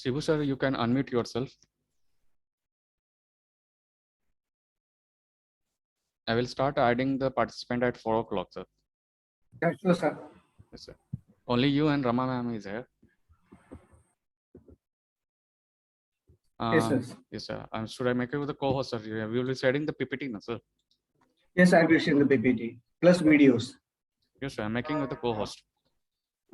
Shibu sir, you can unmute yourself. I will start adding the participant at 4 o'clock, sir. Yeah, sure, sir. Yes, sir. Only you and Rama ma'am is here. Yes, sir. Yes, sir. Should I make it with the co-host, sir? We will be setting the PPT, no, sir. Yes, I will share the PPT plus videos. Yes, sir. I'm making with the co-host.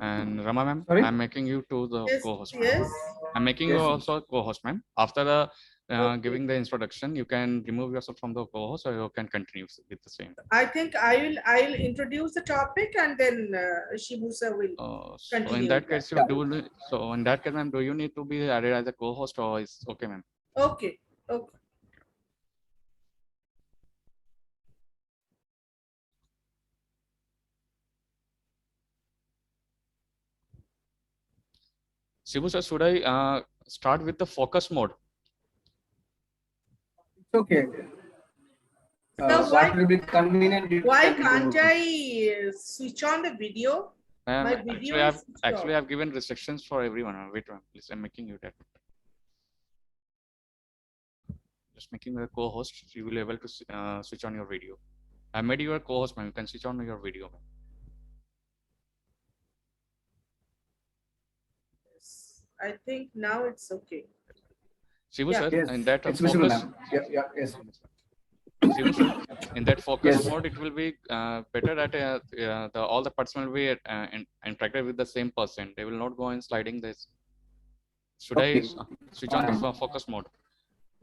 And Rama ma'am, Sorry? I'm making you to the Yes, co-host. yes. I'm making you Yes. also a co-host, ma'am. After the Okay. giving the introduction, you can remove yourself from the co-host, or you can continue with the same. I think I'll introduce the topic and then Shibu sir will So in continue that with case, that. so in that case, ma'am, do you need to be added as a co-host, or is okay, ma'am? Okay, okay. Shibu sir, should I start with the focus mode? It's okay. So What will be convenient? you Why can can't do. I switch on the video? My Ma'am, video actually, is switched off. I've given restrictions for everyone. Wait, ma'am, please. I'm making you that. Just making a co-host. You will be able to switch on your video. I made you a co-host, ma'am. You can switch on your video, ma'am. I think now it's okay. Shibu Yeah. sir, Yes, in that it's visible focus. now. Yeah, yeah, yes. Shibu sir, in that focus Yes. mode, it will be better that all the participants will be interacted with the same person. They will not go and sliding this. Should I Okay. switch on the focus mode?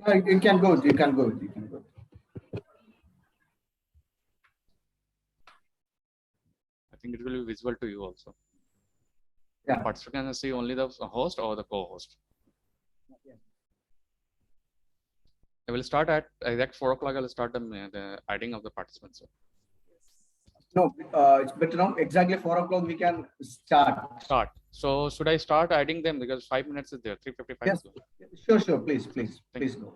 Yeah, you can go. You can go. You can go. I think it will be visible to you also. Yeah. Participant can see only the host or the co-host. I will start at exact 4 o'clock. I will start the adding of the participants. No, it's better now. Exactly 4 o'clock we can start. Start. So should I start adding them because 5 minutes is there? 3:55. Yes. Sure, sure. Please, please, please go.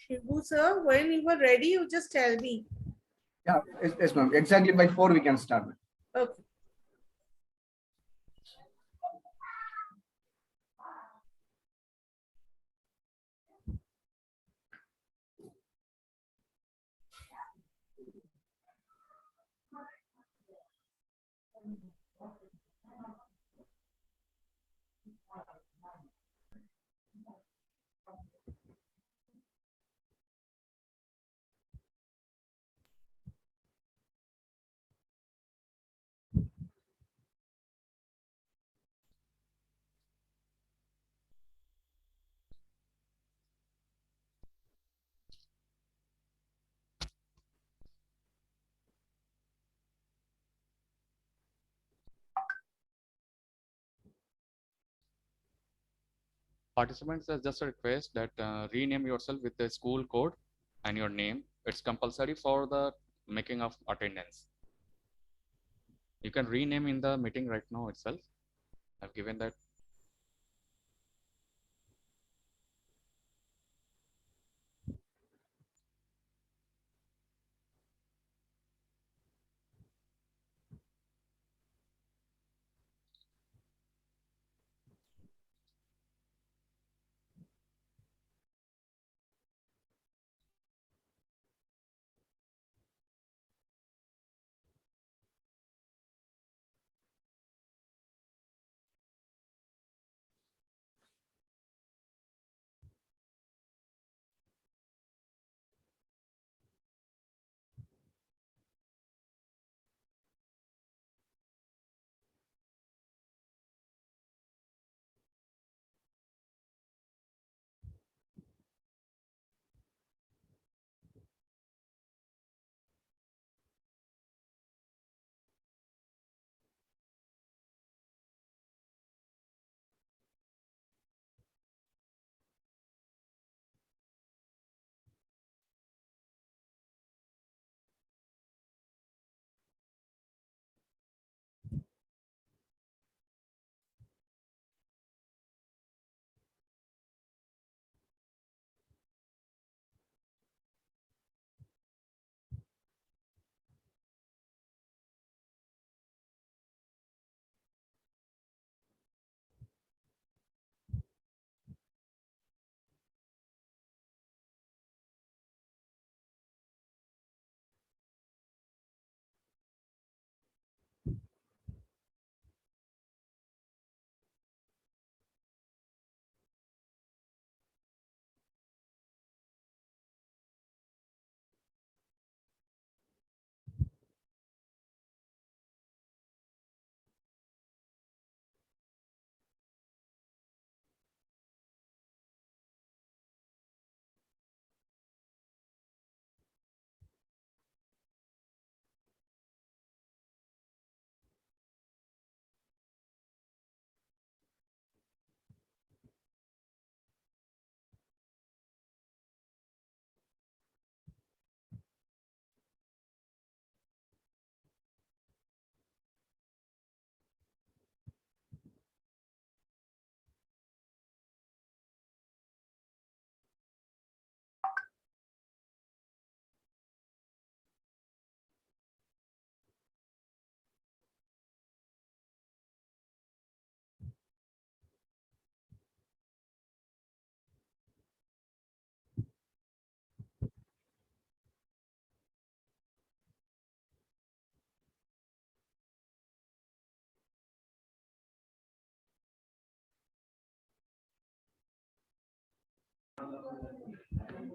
Shibu sir, when you are ready, you just tell me. Yeah, yes, ma'am. Exactly by 4 we can start. Okay. Participants, just a request that rename yourself with the school code and your name. It's compulsory for the making of attendance. You can rename in the meeting right now itself. I've given that.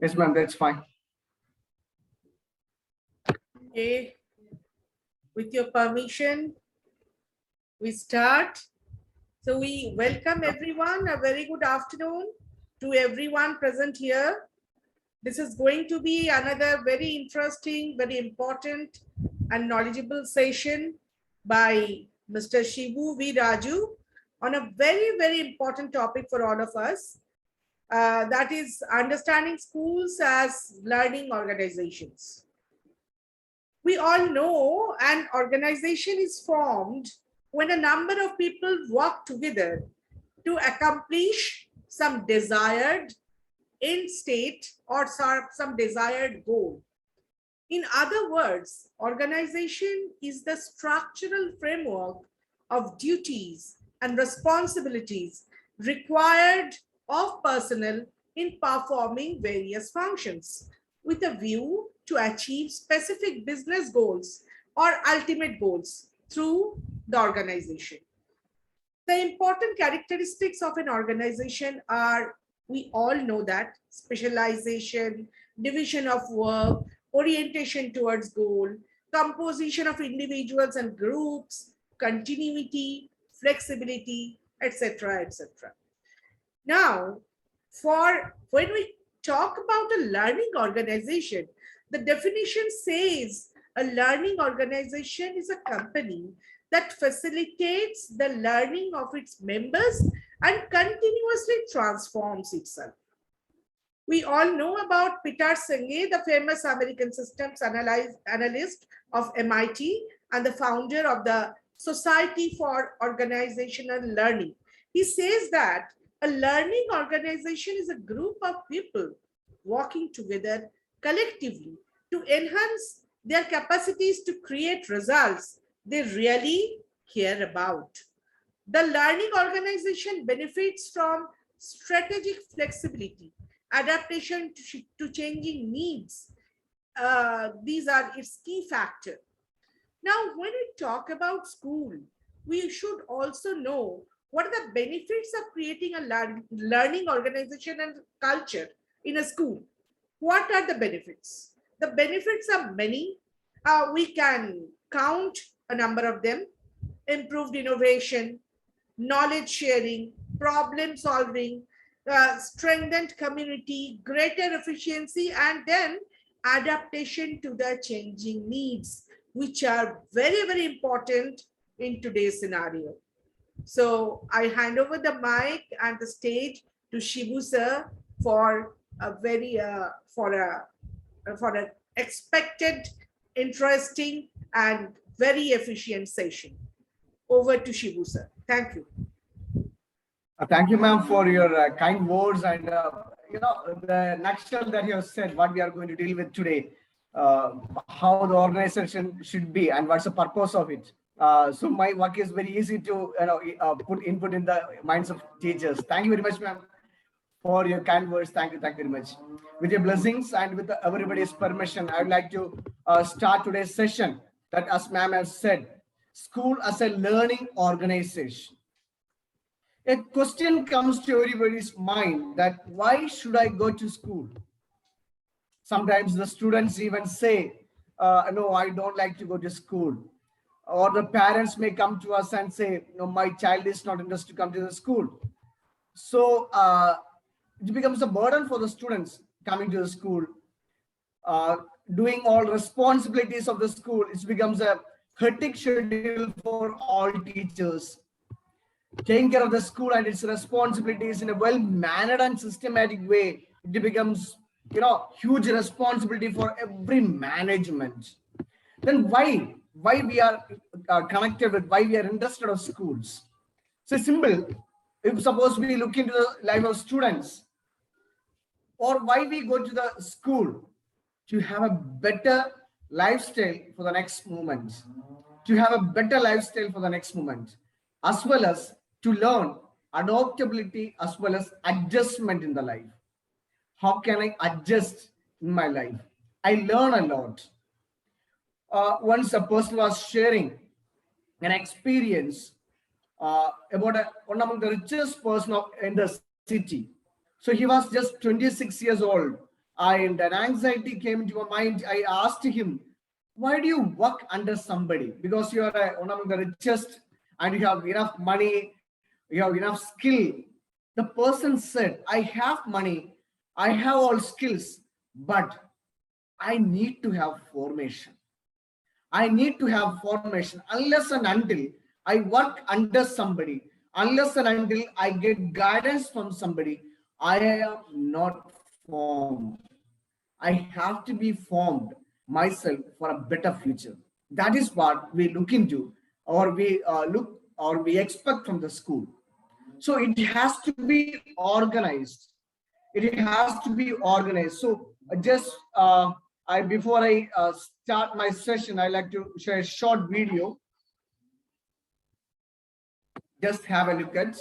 Yes, ma'am, that's fine. Okay. With your permission, we start. So we welcome everyone. A very good afternoon to everyone present here. This is going to be another very interesting, very important and knowledgeable session by Mr. Shibu V. Raju on a very, very important topic for all of us. That is understanding schools as learning organizations. We all know an organization is formed when a number of people work together to accomplish some desired end state or some desired goal. In other words, organization is the structural framework of duties and responsibilities required of personnel in performing various functions with a view to achieve specific business goals or ultimate goals through the organization. The important characteristics of an organization are, we all know that, specialization, division of work, orientation towards goal, composition of individuals and groups, continuity, flexibility, etc., etc. Now, for when we talk about a learning organization, the definition says a learning organization is a company that facilitates the learning of its members and continuously transforms itself. We all know about Peter Senge, the famous American systems analyst of MIT and the founder of the Society for Organizational Learning. He says that a learning organization is a group of people working together collectively to enhance their capacities to create results they really care about. The learning organization benefits from strategic flexibility, adaptation to changing needs. These are its key factors. Now, when we talk about school, we should also know what are the benefits of creating a learning organization and culture in a school. What are the benefits? The benefits are many. We can count a number of them: improved innovation, knowledge sharing, problem solving, strengthened community, greater efficiency, and then adaptation to the changing needs, which are very, very important in today's scenario. So I hand over the mic and the stage to Shibu sir for a very for an expected, interesting, and very efficient session. Over to Shibu sir. Thank you. Thank you, ma'am, for your kind words and the nutshell that you have said. What we are going to deal with today, how the organization should be, and what's the purpose of it. So my work is very easy to put input in the minds of teachers. Thank you very much, ma'am, for your kind words. Thank you very much. With your blessings and with everybody's permission, I would like to start today's session. That, as ma'am has said, school as a learning organization. A question comes to everybody's mind that why should I go to school? Sometimes the students even say, no, I don't like to go to school. Or the parents may come to us and say, no, my child is not interested to come to the school. So it becomes a burden for the students coming to the school. Doing all responsibilities of the school, it becomes a hectic schedule for all teachers. Taking care of the school and its responsibilities in a well-mannered and systematic way, it becomes, huge responsibility for every management. Then why we are connected with, why we are interested of schools? So simple. If suppose we look into the life of students, or why we go to the school, to have a better lifestyle for the next moment, to have a better lifestyle for the next moment, as well as to learn adaptability as well as adjustment in the life. How can I adjust in my life? I learn a lot. Once a person was sharing an experience about one among the richest person in the city. So he was just 26 years old. and an anxiety came into my mind. I asked him, why do you work under somebody? Because you are one of the richest and you have enough money, you have enough skill. The person said, I have money, I have all skills, but I need to have formation. I need to have formation. Unless and until I work under somebody, unless and until I get guidance from somebody, I am not formed. I have to be formed myself for a better future. That is what we look into, or we look, or we expect from the school. So it has to be organized. It has to be organized. So just I before I start my session, I like to share a short video. Just have a look at.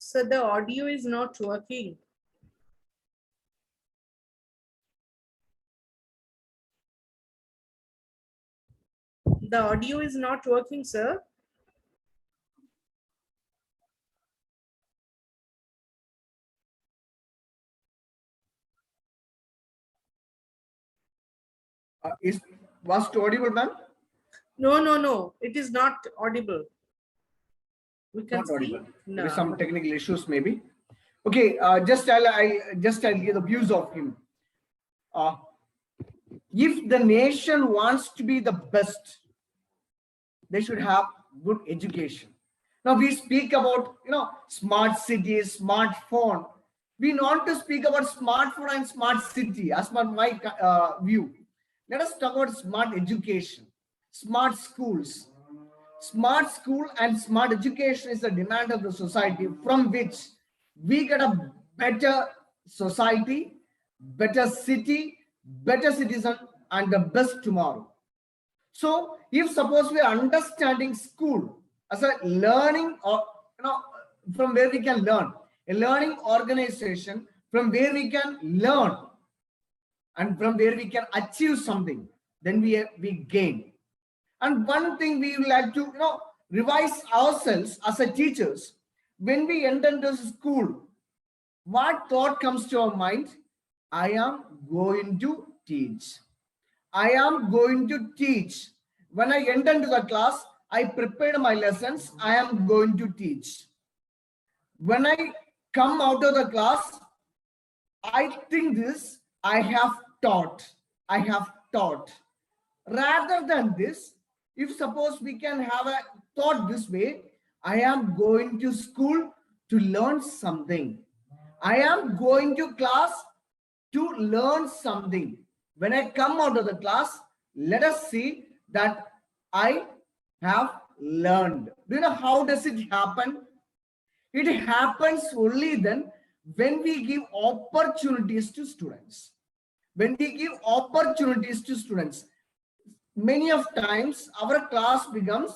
So the audio is not working. The audio is not working, sir. Was it audible, ma'am? No. It is not audible. We can Not see. audible. No. There is some technical issues, maybe. Okay, just I'll give the views of him. If the nation wants to be the best, they should have good education. Now we speak about smart cities, smartphone. We want to speak about smartphone and smart city as per my view. Let us talk about smart education, smart schools. Smart school and smart education is the demand of the society, from which we get a better society, better city, better citizen, and the best tomorrow. So if suppose we are understanding school as a learning, or from where we can learn, a learning organization from where we can learn and from where we can achieve something, then we gain. And one thing we would like to revise ourselves as a teachers. When we enter into school, what thought comes to our mind? I am going to teach. I am going to teach. When I enter into the class, I prepared my lessons. I am going to teach. When I come out of the class, I think this, I have taught. I have taught. Rather than this, if suppose we can have a thought this way, I am going to school to learn something. I am going to class to learn something. When I come out of the class, let us see that I have learned. Do you know how does it happen? It happens only then when we give opportunities to students. When we give opportunities to students, many of times our class become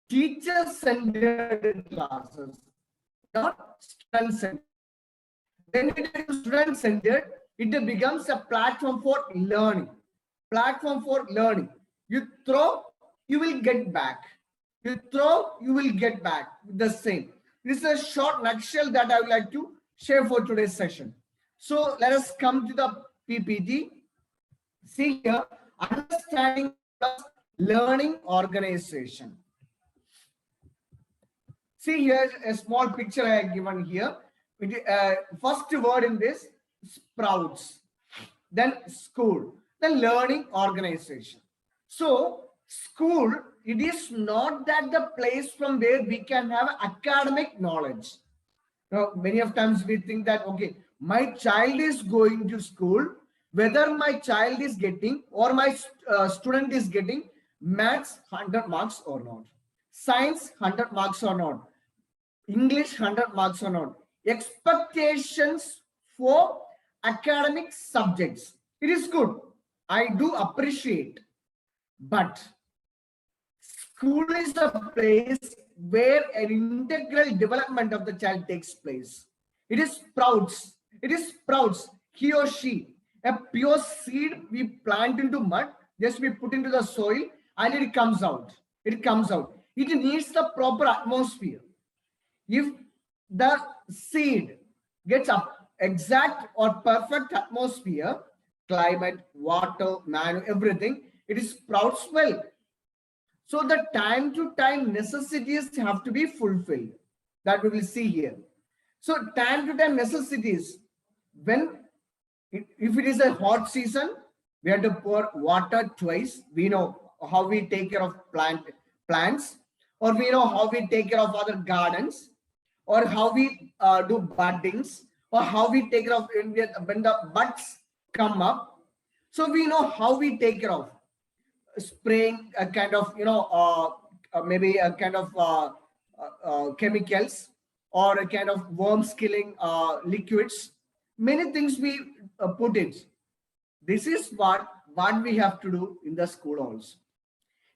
teacher-centered classes, not student-centered. When it is student-centered, it becomes a platform for learning. Platform for learning. You throw, you will get back. You throw, you will get back. The same. This is a short nutshell that I would like to share for today's session. So let us come to the PPT. See here, understanding learning organization. See here a small picture I have given here. First word in this, sprouts, then school, then learning organization. So school, it is not that the place from where we can have academic knowledge. Now, many of times we think that, okay, my child is going to school Whether my child is getting or my student is getting maths 100 marks or not, science 100 marks or not, English 100 marks or not. Expectations for academic subjects. It is good. I do appreciate. But school is a place where an integral development of the child takes place. It is sprouts. It is sprouts. He or she. A pure seed we plant into mud, just we put into the soil, and it comes out. It comes out. It needs the proper atmosphere. If the seed gets up exact or perfect atmosphere, climate, water, man, everything, it sprouts well. So the time to time necessities have to be fulfilled. That we will see here. So time to time necessities, when if it is a hot season, we have to pour water twice. We know how we take care of plants, or we know how we take care of other gardens, or how we do buddings, or how we take care of when the buds come up. So we know how we take care of spraying a kind of, maybe a kind of chemicals, or a kind of worms killing liquids. Many things we put it. This is what we have to do in the school also.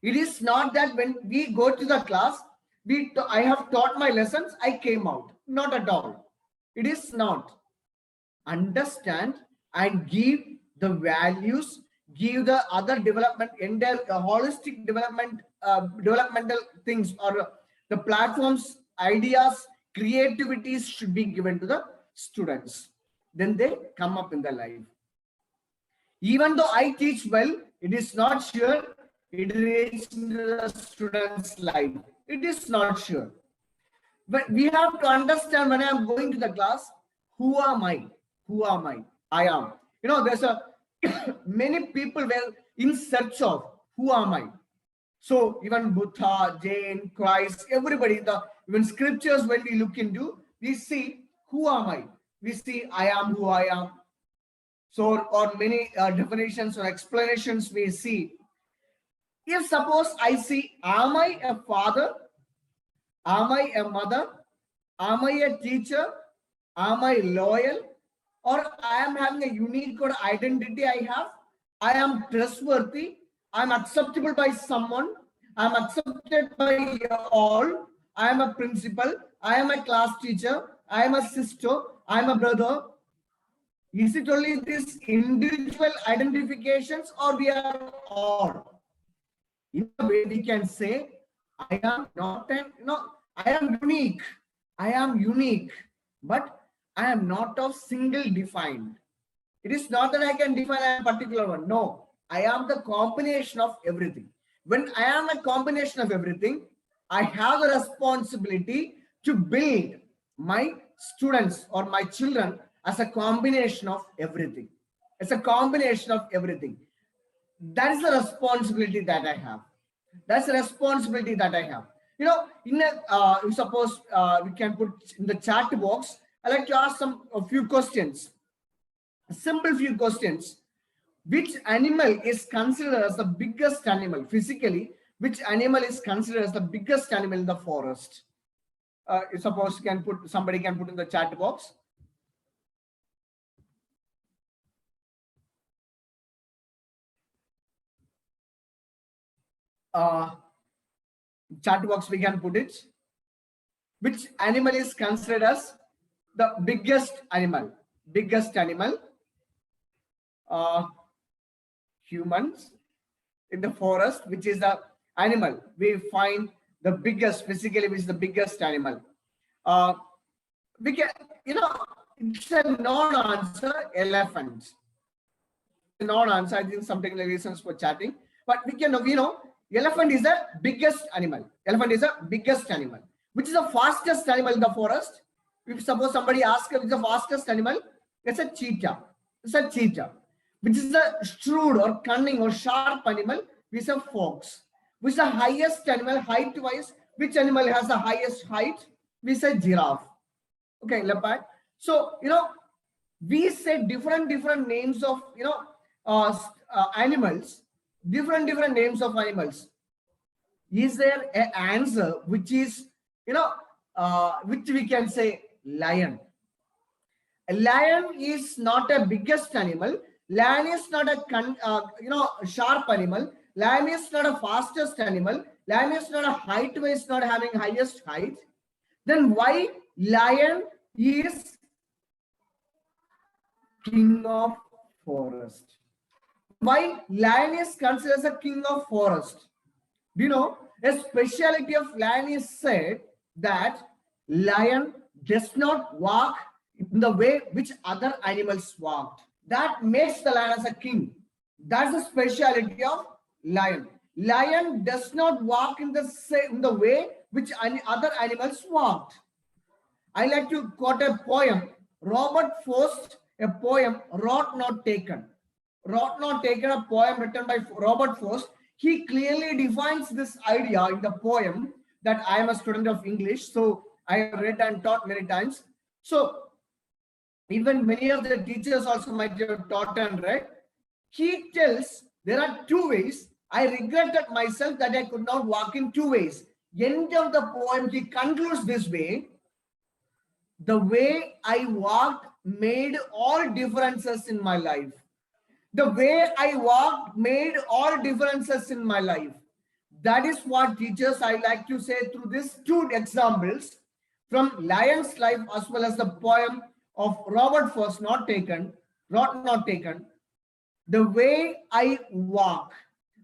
It is not that when we go to the class, I have taught my lessons, I came out. Not at all. It is not. Understand and give the values, give the other development, entire holistic development, developmental things, or the platforms, ideas, creativities should be given to the students. Then they come up in their life. Even though I teach well, it is not sure it is in the student's life. It is not sure. But we have to understand, when I am going to the class, who am I? Who am I? I am. There's a many people were in search of who am I. So even Buddha, Jain, Christ, everybody, even scriptures, when we look into, we see who am I? We see I am who I am. So, or many definitions or explanations we see. If suppose I see, am I a father? Am I a mother? Am I a teacher? Am I loyal? Or I am having a unique or identity I have? I am trustworthy. I am acceptable by someone. I am accepted by all. I am a principal. I am a class teacher. I am a sister. I am a brother. Is it only these individual identifications, or we are all? In a way, we can say, I am not I am unique. I am unique, but I am not of single defined. It is not that I can define a particular one. No, I am the combination of everything. When I am a combination of everything, I have the responsibility to build my students or my children as a combination of everything. It's a combination of everything. That is the responsibility that I have. That's the responsibility that I have. Suppose we can put in the chat box, I like to ask a few questions. A simple few questions. Which animal is considered as the biggest animal physically? Which animal is considered as the biggest animal in the forest? Suppose somebody can put in the chat box. Chat box we can put it. Which animal is considered as the biggest animal? Biggest animal. Humans in the forest, which is the animal we find the biggest physically, which is the biggest animal. We can, it's a non-answer. Elephant. Non-answer. I think some technical reasons for chatting, but we can, elephant is the biggest animal. Elephant is the biggest animal. Which is the fastest animal in the forest? If suppose somebody asks which is the fastest animal, it's a cheetah. It's a cheetah. Which is the shrewd or cunning or sharp animal? Which is a fox. Which is the highest animal height-wise? Which animal has the highest height? We say giraffe. Okay, leopard. So, we say different names of animals, different names of animals. Is there an answer which is which we can say lion? A lion is not a biggest animal. Lion is not a sharp animal. Lion is not a fastest animal. Lion is not a height wise, not having highest height. Then why lion is king of forest? Why lion is considered as a king of forest? Do you know a speciality of lion is said that lion does not walk in the way which other animals walked. That makes the lion as a king. That's the speciality of lion. Lion does not walk in the way which other animals walked. I like to quote a poem. Robert Frost, a poem, Wrought Not Taken. Wrought Not Taken, a poem written by Robert Frost. He clearly defines this idea in the poem that I am a student of English, so I have read and taught many times. So even many of the teachers also might have taught and read. He tells there are two ways. I regretted myself that I could not walk in two ways. End of the poem, he concludes this way. The way I walked made all differences in my life. The way I walked made all differences in my life. That is what teachers I like to say through these two examples from Lion's life as well as the poem of Robert Frost, Not Taken. The way I walk,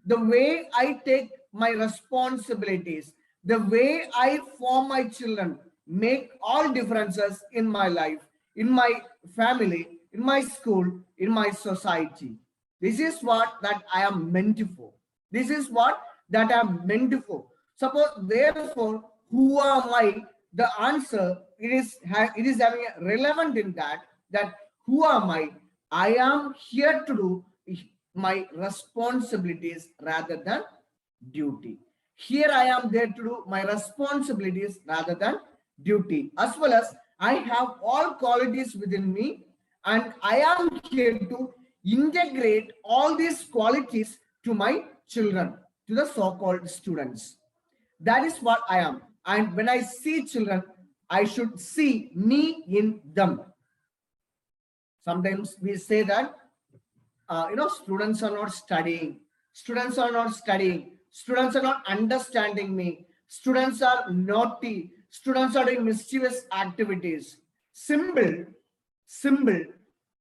the way I take my responsibilities, the way I form my children make all differences in my life, in my family, in my school, in my society. This is what that I am meant for. This is what that I am meant for. Suppose, therefore, who am I? The answer it is having a relevant in that who am I? I am here to do my responsibilities rather than duty. Here I am there to do my responsibilities rather than duty, as well as I have all qualities within me, and I am here to integrate all these qualities to my children, to the so-called students. That is what I am. And when I see children, I should see me in them. Sometimes we say that students are not studying, students are not studying, students are not understanding me, students are naughty, students are doing mischievous activities. Symbol,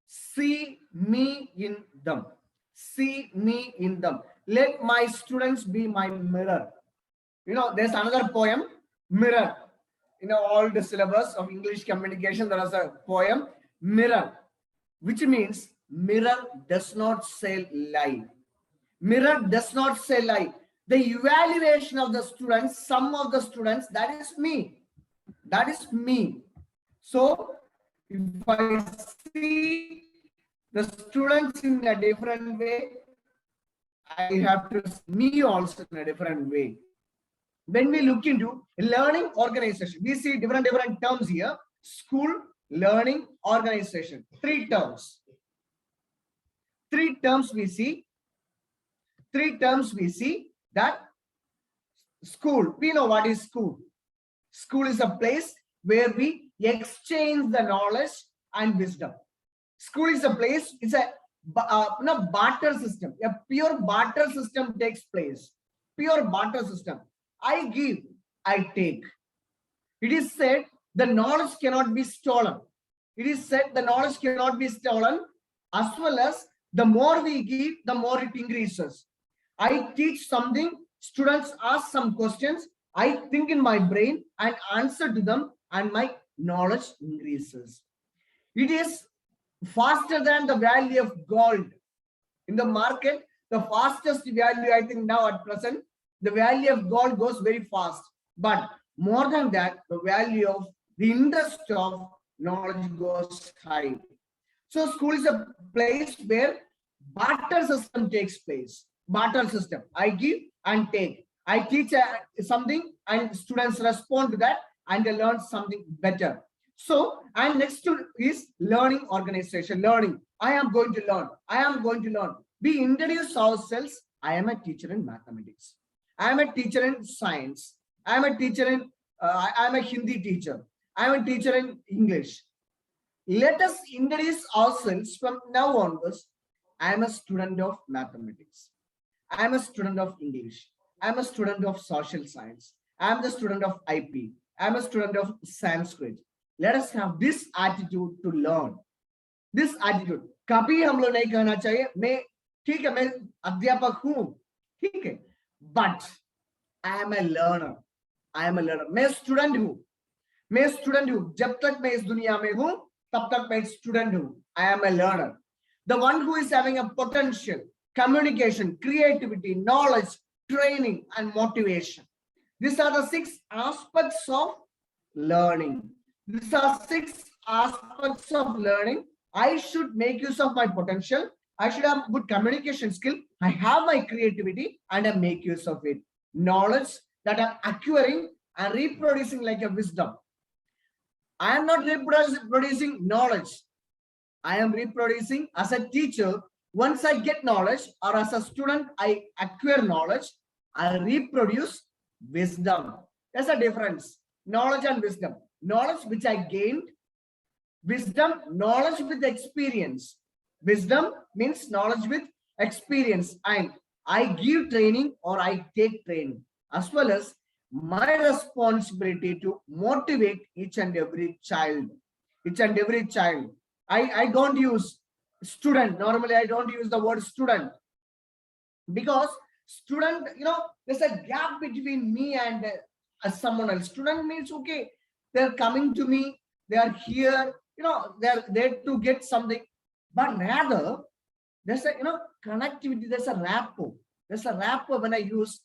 see me in them. See me in them. Let my students be my mirror. There's another poem, Mirror. All the syllabus of English communication, there is a poem, Mirror, which means mirror does not say lie. Mirror does not say lie. The evaluation of the students, some of the students, that is me. That is me. So if I see the students in a different way, I have to see me also in a different way. When we look into learning organization, we see different terms here. School, learning, organization. Three terms we see. That school, we know what is school. School is a place where we exchange the knowledge and wisdom. School is a place, it's a barter system. A pure barter system takes place. Pure barter system. I give, I take. It is said the knowledge cannot be stolen. It is said the knowledge cannot be stolen, as well as the more we give, the more it increases. I teach something, students ask some questions, I think in my brain and answer to them, and my knowledge increases. It is faster than the value of gold. In the market, the fastest value, I think now at present, the value of gold goes very fast. But more than that, the value of the interest of knowledge goes high. So school is a place where barter system takes place. Barter system. I give and take. I teach something and students respond to that and they learn something better. So, and next to is learning organization, learning. I am going to learn. I am going to learn. We introduce ourselves. I am a teacher in mathematics. I am a teacher in science. I am a teacher in, I am a Hindi teacher. I am a teacher in English. Let us introduce ourselves from now onwards. I am a student of mathematics. I am a student of English. I am a student of social science. I am the student of IP. I am a student of Sanskrit. Let us have this attitude to learn. This attitude. कभी हम लोग नहीं कहना चाहिए मैं ठीक है मैं अध्यापक हूँ ठीक है but I am a learner. I am a learner. मैं स्टूडेंट हूँ मैं स्टूडेंट हूँ जब तक मैं इस दुनिया में हूँ तब तक मैं स्टूडेंट हूँ. I am a learner. The one who is having a potential, communication, creativity, knowledge, training, and motivation. These are the 6 aspects of learning. These are 6 aspects of learning. I should make use of my potential. I should have good communication skill. I have my creativity and I make use of it. Knowledge that I'm acquiring and reproducing like a wisdom. I am not reproducing knowledge. I am reproducing as a teacher. Once I get knowledge or as a student, I acquire knowledge. I reproduce wisdom. There's a difference. Knowledge and wisdom. Knowledge which I gained. Wisdom, knowledge with experience. Wisdom means knowledge with experience. And I give training or I take training. As well as my responsibility to motivate each and every child. Each and every child. I don't use student. Normally, I don't use the word student. Because student, there's a gap between me and someone else. Student means, okay, they're coming to me, they are here, they're there to get something. But rather, there's a, connectivity, there's a rapport. There's a rapport when I use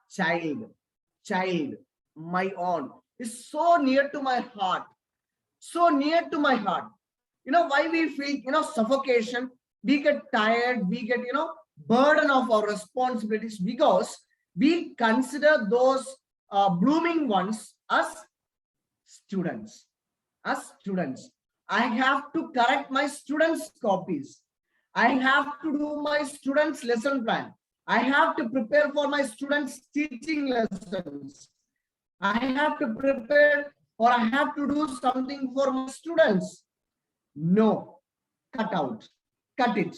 child, my own. It's so near to my heart. So near to my heart. Why we feel, suffocation, we get tired, we get, burden of our responsibilities because we consider those blooming ones as students. I have to correct my students' copies. I have to do my students' lesson plan. I have to prepare for my students' teaching lessons. I have to prepare or I have to do something for my students. No, cut it.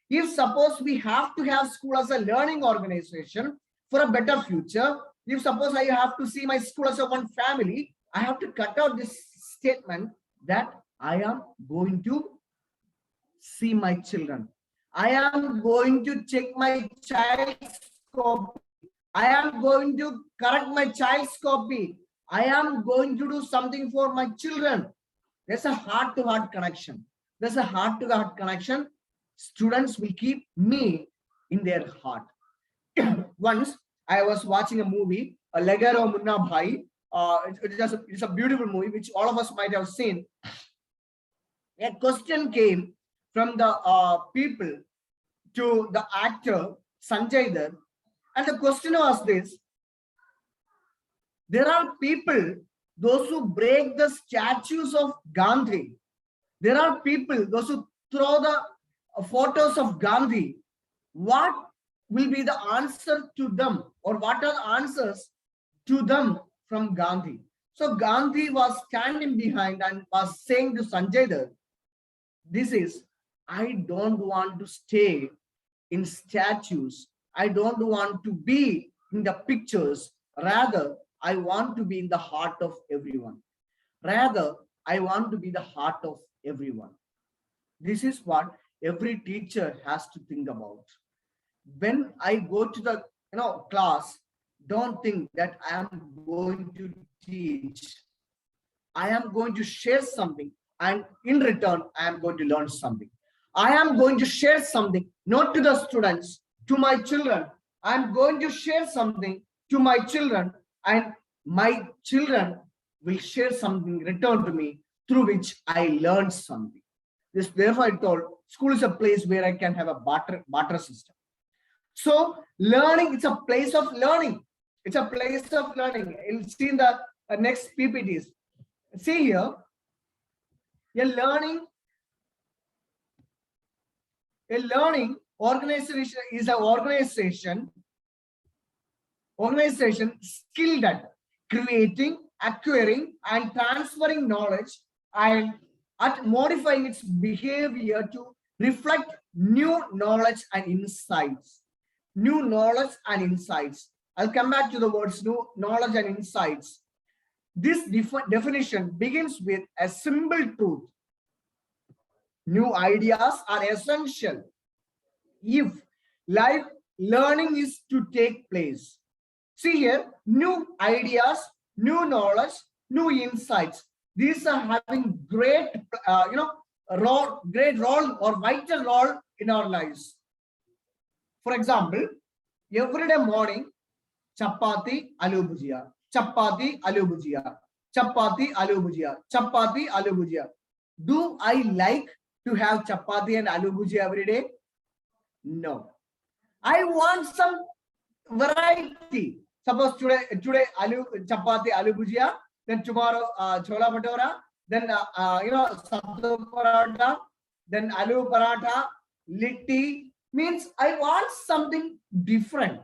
If suppose we have to have school as a learning organization for a better future, if suppose I have to see my school as a one family, I have to cut out this statement that I am going to see my children. I am going to check my child's copy. I am going to correct my child's copy. I am going to do something for my children. There's a heart-to-heart connection. There's a heart-to-heart connection. Students will keep me in their heart. Once I was watching a movie, a Legaro Munna Bhai. It's a beautiful movie which all of us might have seen. A question came from the people to the actor Sanjay Dutt, and the question was this: there are people, those who break the statues of Gandhi. There are people, those who throw the photos of Gandhi. What will be the answer to them, or what are the answers to them from Gandhi? So Gandhi was standing behind and was saying to Sanjay Dutt, this is, I don't want to stay in statues. I don't want to be in the pictures. Rather, I want to be in the heart of everyone. Rather, I want to be the heart of everyone. This is what every teacher has to think about. When I go to the class, don't think that I am going to teach. I am going to share something, and in return, I am going to learn something. I am going to share something, not to the students, to my children. I am going to share something to my children, and my children will share something return to me through which I learned something. Therefore, I told school is a place where I can have a barter system. So learning, it's a place of learning. It's a place of learning. You'll see in the next PPTs. See here, A learning organization is an organization skilled at creating, acquiring, and transferring knowledge and at modifying its behavior to reflect new knowledge and insights. New knowledge and insights. I'll come back to the words new knowledge and insights. This definition begins with a simple truth. New ideas are essential if life learning is to take place. See here, new ideas, new knowledge, new insights. These are having great, great role or vital role in our lives. For example, every day morning, chapati, aloo bhujia, chapati, aloo bhujia, chapati, aloo bhujia, chapati, aloo bhujia. Do I like to have chapati and aloo bhujia every day? No. I want some variety. Suppose today aloo chapati, aloo bhujia, then tomorrow chola bhatura, then sattu paratha, then aloo paratha, litti. Means I want something different.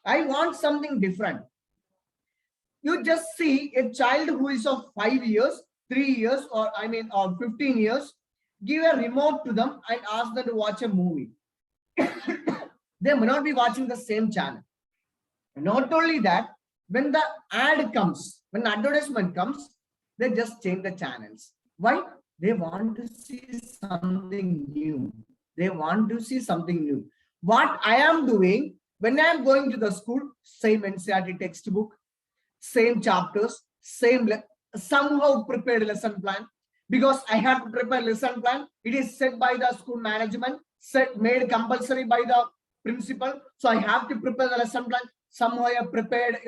I want something different. You just see a child who is of 5 years, 3 years, or 15 years, give a remote to them and ask them to watch a movie. They may not be watching the same channel. Not only that, when the ad comes, when the advertisement comes, they just change the channels. Why? They want to see something new. They want to see something new. What I am doing, when I am going to the school, same NCERT textbook, same chapters, somehow prepared lesson plan. Because I have to prepare lesson plan, it is set by the school management, made compulsory by the principal. So I have to prepare the lesson plan. Somehow I have prepared,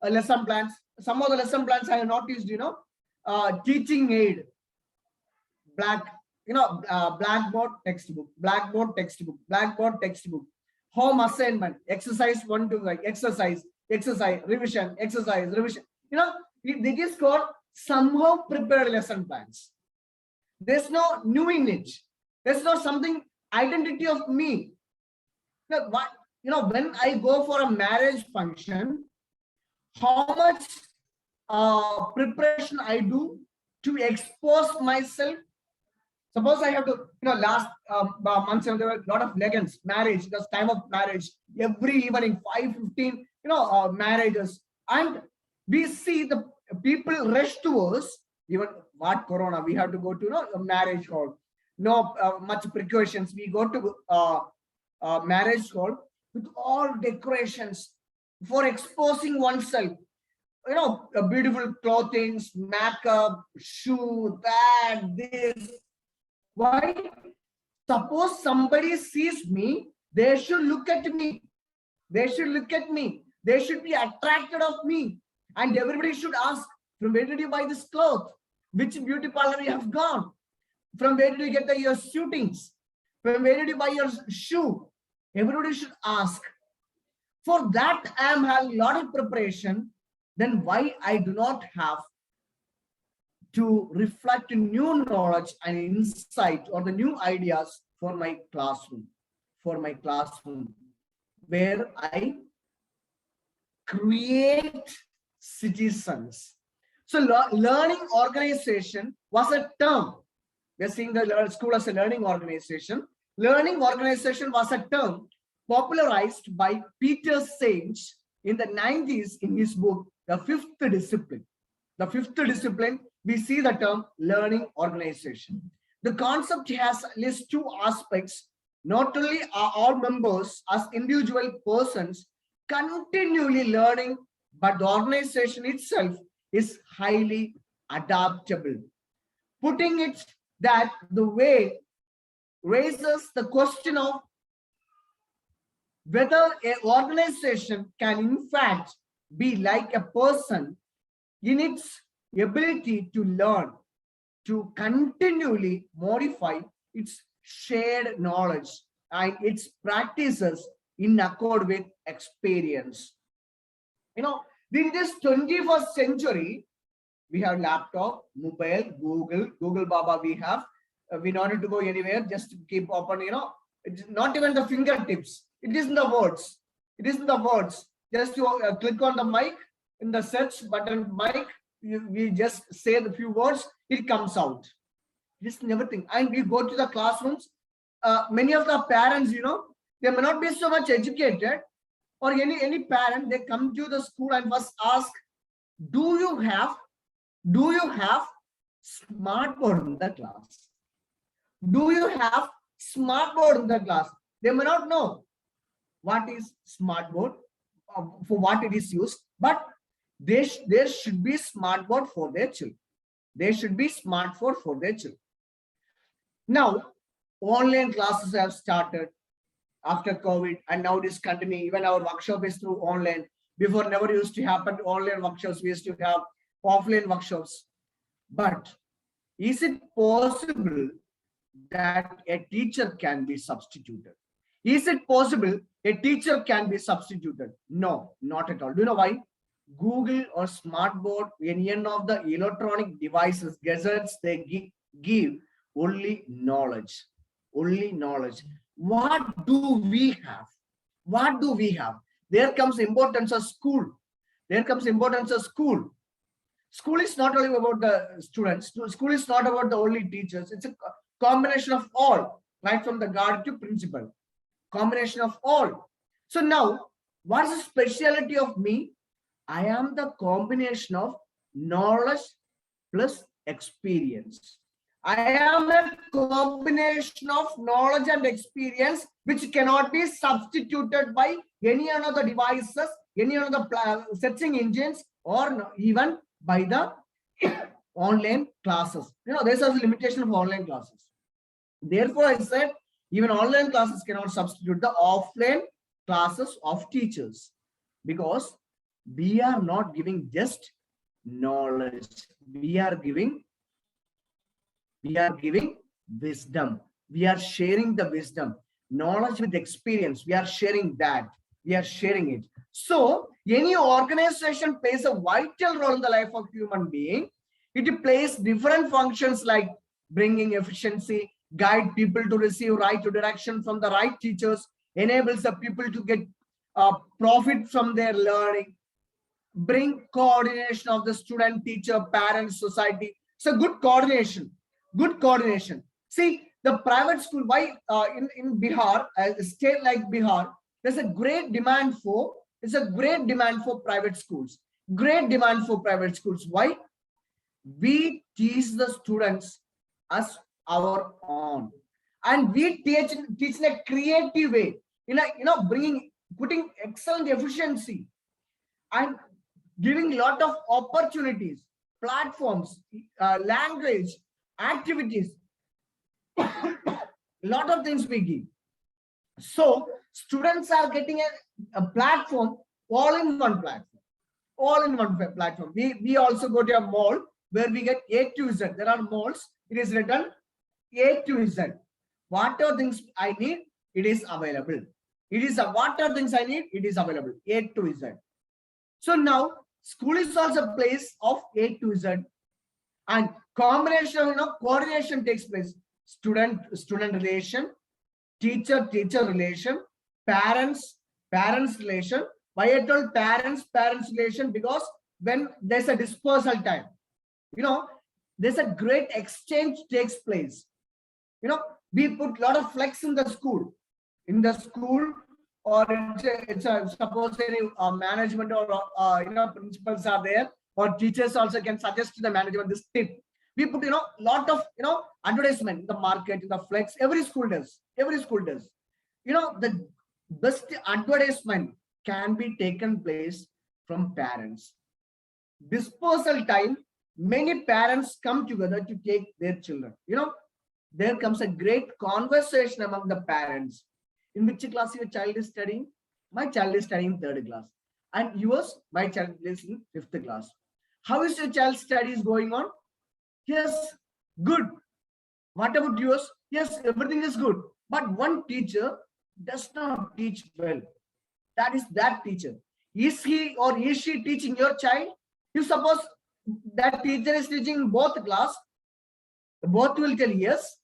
lesson plans. Some of the lesson plans I have noticed, teaching aid, blackboard textbook, home assignment, exercise 1 to 5, exercise, revision. They just got somehow prepared lesson plans. There's no new in it. There's no something identity of me. When I go for a marriage function, how much preparation I do to expose myself. Suppose I have to, last months there were a lot of legends, marriage, because time of marriage, every evening, 5:15, marriages. And we see the people rush to us, even what corona, we have to go to a marriage hall. No much precautions. We go to marriage hall with all decorations for exposing oneself. Beautiful clothing, makeup, shoe, that, this. Why? Suppose somebody sees me, they should look at me. They should look at me. They should be attracted of me. And everybody should ask, from where did you buy this cloth? Which beauty parlor you have gone? From where did you get your suitings? From where did you buy your shoe? Everybody should ask. For that, I am having a lot of preparation. Then why I do not have to reflect new knowledge and insight or the new ideas for my classroom, where I create citizens. So learning organization was a term. We're seeing the school as a learning organization. Learning organization was a term popularized by Peter Sage in the 90s in his book, The Fifth Discipline. The fifth discipline, we see the term learning organization. The concept has at least two aspects. Not only are all members as individual persons continually learning, but the organization itself is highly adaptable. Putting it that the way raises the question of whether an organization can in fact be like a person in its ability to learn, to continually modify its shared knowledge and its practices in accord with experience. In this 21st century, We have laptop, mobile, Google Baba we have. We don't need to go anywhere, just keep open, it's not even the fingertips. It is in the words. It is in the words. Just to click on the mic, in the search button mic, we just say the few words, it comes out. Just everything. And we go to the classrooms. Many of the parents, they may not be so much educated, or any parent, they come to the school and first ask, do you have smart board in the class? Do you have smart board in the class? They may not know what is smart board, for what it is used, but there should be smart board for their children. There should be smartphone for their children. Now, online classes have started after COVID, and now it is continuing. Even our workshop is through online. Before, never used to happen online workshops. We used to have offline workshops. But is it possible that a teacher can be substituted? Is it possible a teacher can be substituted? No, not at all. Do you know why? Google or smartboard, any of the electronic devices, gadgets, they give only knowledge. Only knowledge. What do we have? What do we have? There comes importance of school. There comes importance of school. School is not only about the students. School is not about the only teachers. It's a combination of all, right from the guard to principal. Combination of all. So now, what's the speciality of me? I am the combination of knowledge plus experience. I am a combination of knowledge and experience which cannot be substituted by any other devices, any other searching engines, or even by the online classes. There's a limitation of online classes. Therefore, I said even online classes cannot substitute the offline classes of teachers, because we are not giving just knowledge. We are giving wisdom. We are sharing the wisdom, knowledge with experience. We are sharing that. We are sharing it. So any organization plays a vital role in the life of human being. It plays different functions like bringing efficiency, guide people to receive right direction from the right teachers, enables the people to get profit from their learning, bring coordination of the student, teacher, parents, society. So good coordination. Good coordination. See, the private school, why in Bihar, a state like Bihar, there's a great demand for, private schools. Great demand for private schools. Why? We teach the students as our own, and we teach in a creative way, putting excellent efficiency and giving lot of opportunities, platforms, language, activities, lot of things we give. So students are getting a platform, all in one platform, all in one platform. We also go to a mall where we get A to Z. There are malls, it is written A to Z. Whatever things I need, it is available. It is whatever things I need, it is available. A to Z. So now school is also a place of A to Z, and combination of coordination takes place. Student relation, teacher relation, parents relation. Why I told parents relation? Because when there's a dispersal time, there's a great exchange takes place. We put a lot of flex in the school, or suppose any management or principals are there, or teachers also can suggest to the management this tip. We put lot of advertisement in the market, in the flex. Every school does. The best advertisement can be taken place from parents. Dispersal time, many parents come together to take their children. There comes a great conversation among the parents. In which class your child is studying? My child is studying 3rd class. And yours? My child is in 5th class. How is your child's studies going on? Yes, good. What about yours? Yes, everything is good. But one teacher does not teach well. That is that teacher. Is he or is she teaching your child? You suppose that teacher is teaching both class, both will tell yes,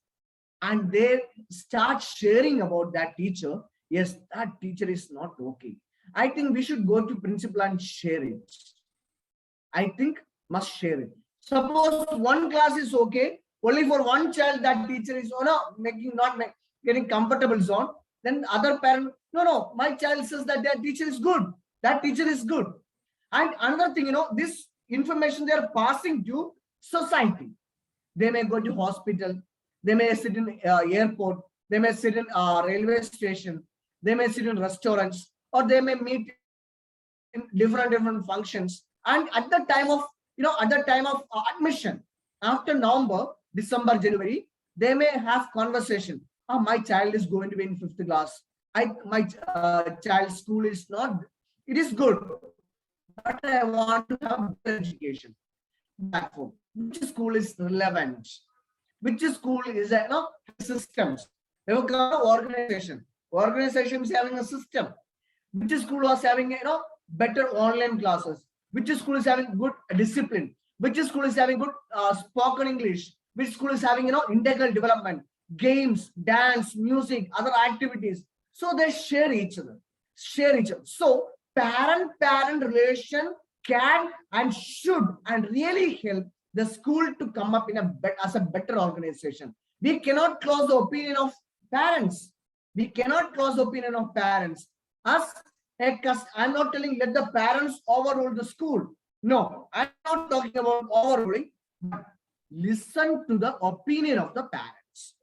and they start sharing about that teacher. Yes, that teacher is not okay. I think we should go to principal and share it. I think must share it. Suppose one class is okay, only for one child that teacher is making not make, getting comfortable zone. Then other parent, no, my child says that their teacher is good. That teacher is good. And another thing, this information they are passing to society. They may go to hospital. They may sit in airport. They may sit in railway station. They may sit in restaurants, or they may meet in different functions. And at the time of admission, after November, December, January, they may have conversation. Oh, my child is going to be in 5th class. My child's school is not. It is good, but I want to have better education. Therefore, which school is relevant? Which school is systems? They will come to organization. Organization is having a system. Which school was having better online classes? Which school is having good discipline? Which school is having good spoken English? Which school is having integral development, games, dance, music, other activities? So they share each other. So parent-parent relation can and should and really help the school to come up as a better organization. We cannot close the opinion of parents. We cannot close the opinion of parents. I'm not telling let the parents overrule the school. No, I'm not talking about overruling, but listen to the opinion of the parents.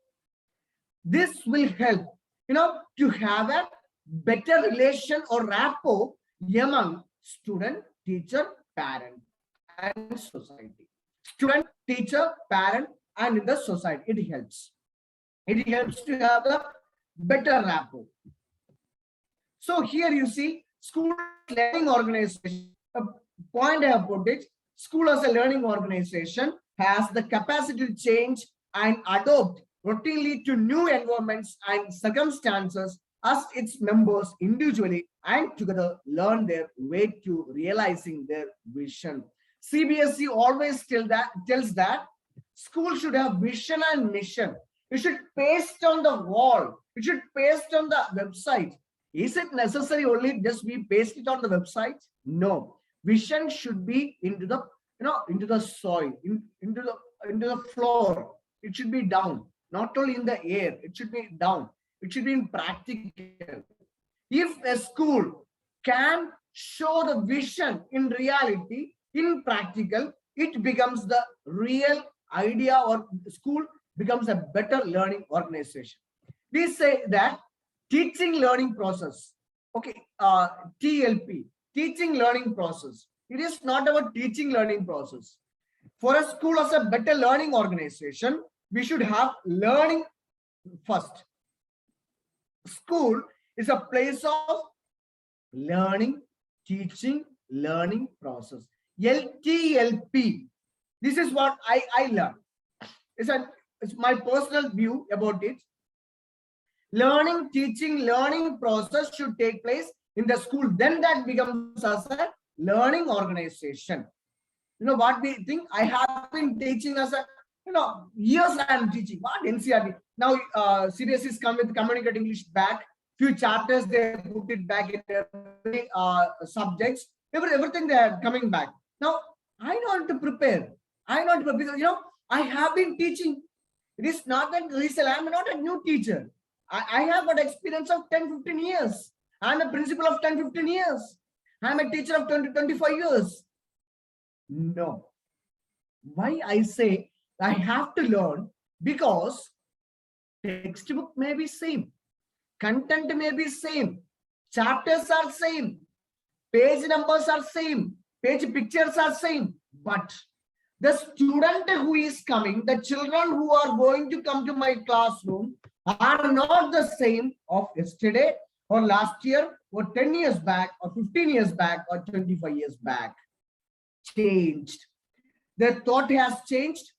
This will help, to have a better relation or rapport among student, teacher, parent, and society. Student, teacher, parent, and in the society. It helps. It helps to have a better rapport. So here you see school learning organization. A point I have put it, school as a learning organization has the capacity to change and adopt routinely to new environments and circumstances as its members individually and together learn their way to realizing their vision. CBSE always tells that school should have vision and mission. It should paste on the wall. It should paste on the website. Is it necessary only just we paste it on the website? No. Vision should be into the soil, into the floor. It should be down, not only in the air. It should be down. It should be in practical. If a school can show the vision in reality, in practical, it becomes the real idea, or school becomes a better learning organization. We say that teaching learning process, okay, TLP, teaching learning process. It is not about teaching learning process. For a school as a better learning organization, we should have learning first. School is a place of learning, teaching, learning process. LTLP. This is what I learned. It's my personal view about it. Learning, teaching, learning process should take place in the school. Then that becomes as a learning organization. You know what we think? I have been teaching as a, years I am teaching. What NCRT? Now CBSE is come with Communicate English back. Few chapters they put it back in their subjects. Everything they are coming back. Now I know how to prepare. I know how to prepare because I have been teaching. It is not that I am not a new teacher. I have got experience of 10-15 years. I am a principal of 10-15 years. I am a teacher of 20-25 years. No. Why I say I have to learn? Because textbook may be same. Content may be same. Chapters are same. Page numbers are same. Page pictures are same. But the student who is coming, the children who are going to come to my classroom are not the same of yesterday or last year or 10 years back or 15 years back or 25 years back. Changed. Their thought has changed.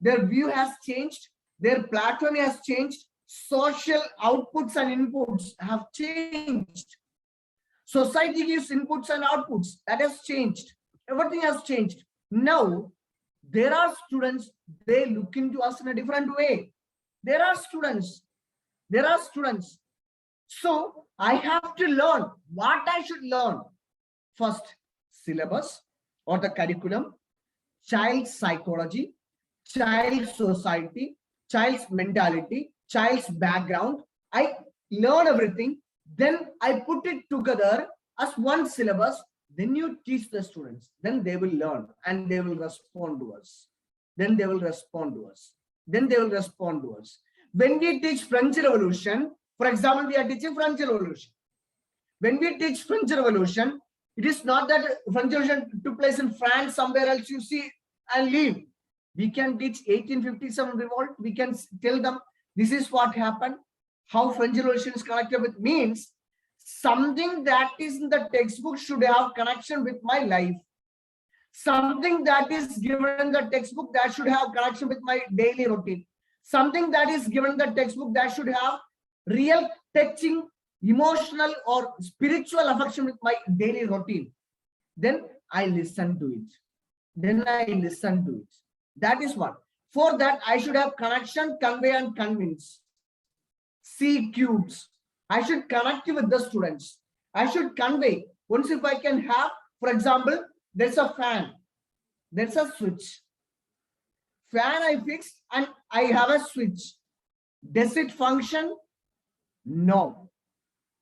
Their view has changed. Their platform has changed. Social outputs and inputs have changed. Society gives inputs and outputs. That has changed. Everything has changed. Now, there are students, they look into us in a different way. There are students. So I have to learn what I should learn. First, syllabus or the curriculum, child psychology, child society, child's mentality, child's background. I learn everything. Then I put it together as one syllabus. Then you teach the students. Then they will learn and they will respond to us. Then they will respond to us. When we teach French Revolution, for example, we are teaching French Revolution. When we teach French Revolution, it is not that French Revolution took place in France, somewhere else you see and leave. We can teach 1857 revolt. We can tell them this is what happened. How French Revolution is connected with means something that is in the textbook should have connection with my life. Something that is given in the textbook that should have connection with my daily routine. Something that is given in the textbook that should have real touching, emotional or spiritual affection with my daily routine. Then I listen to it. That is what. For that, I should have connection, convey, and convince. C cubes. I should connect with the students. I should convey. Once if I can have, for example, there's a fan. There's a switch. Fan I fixed and I have a switch. Does it function? No.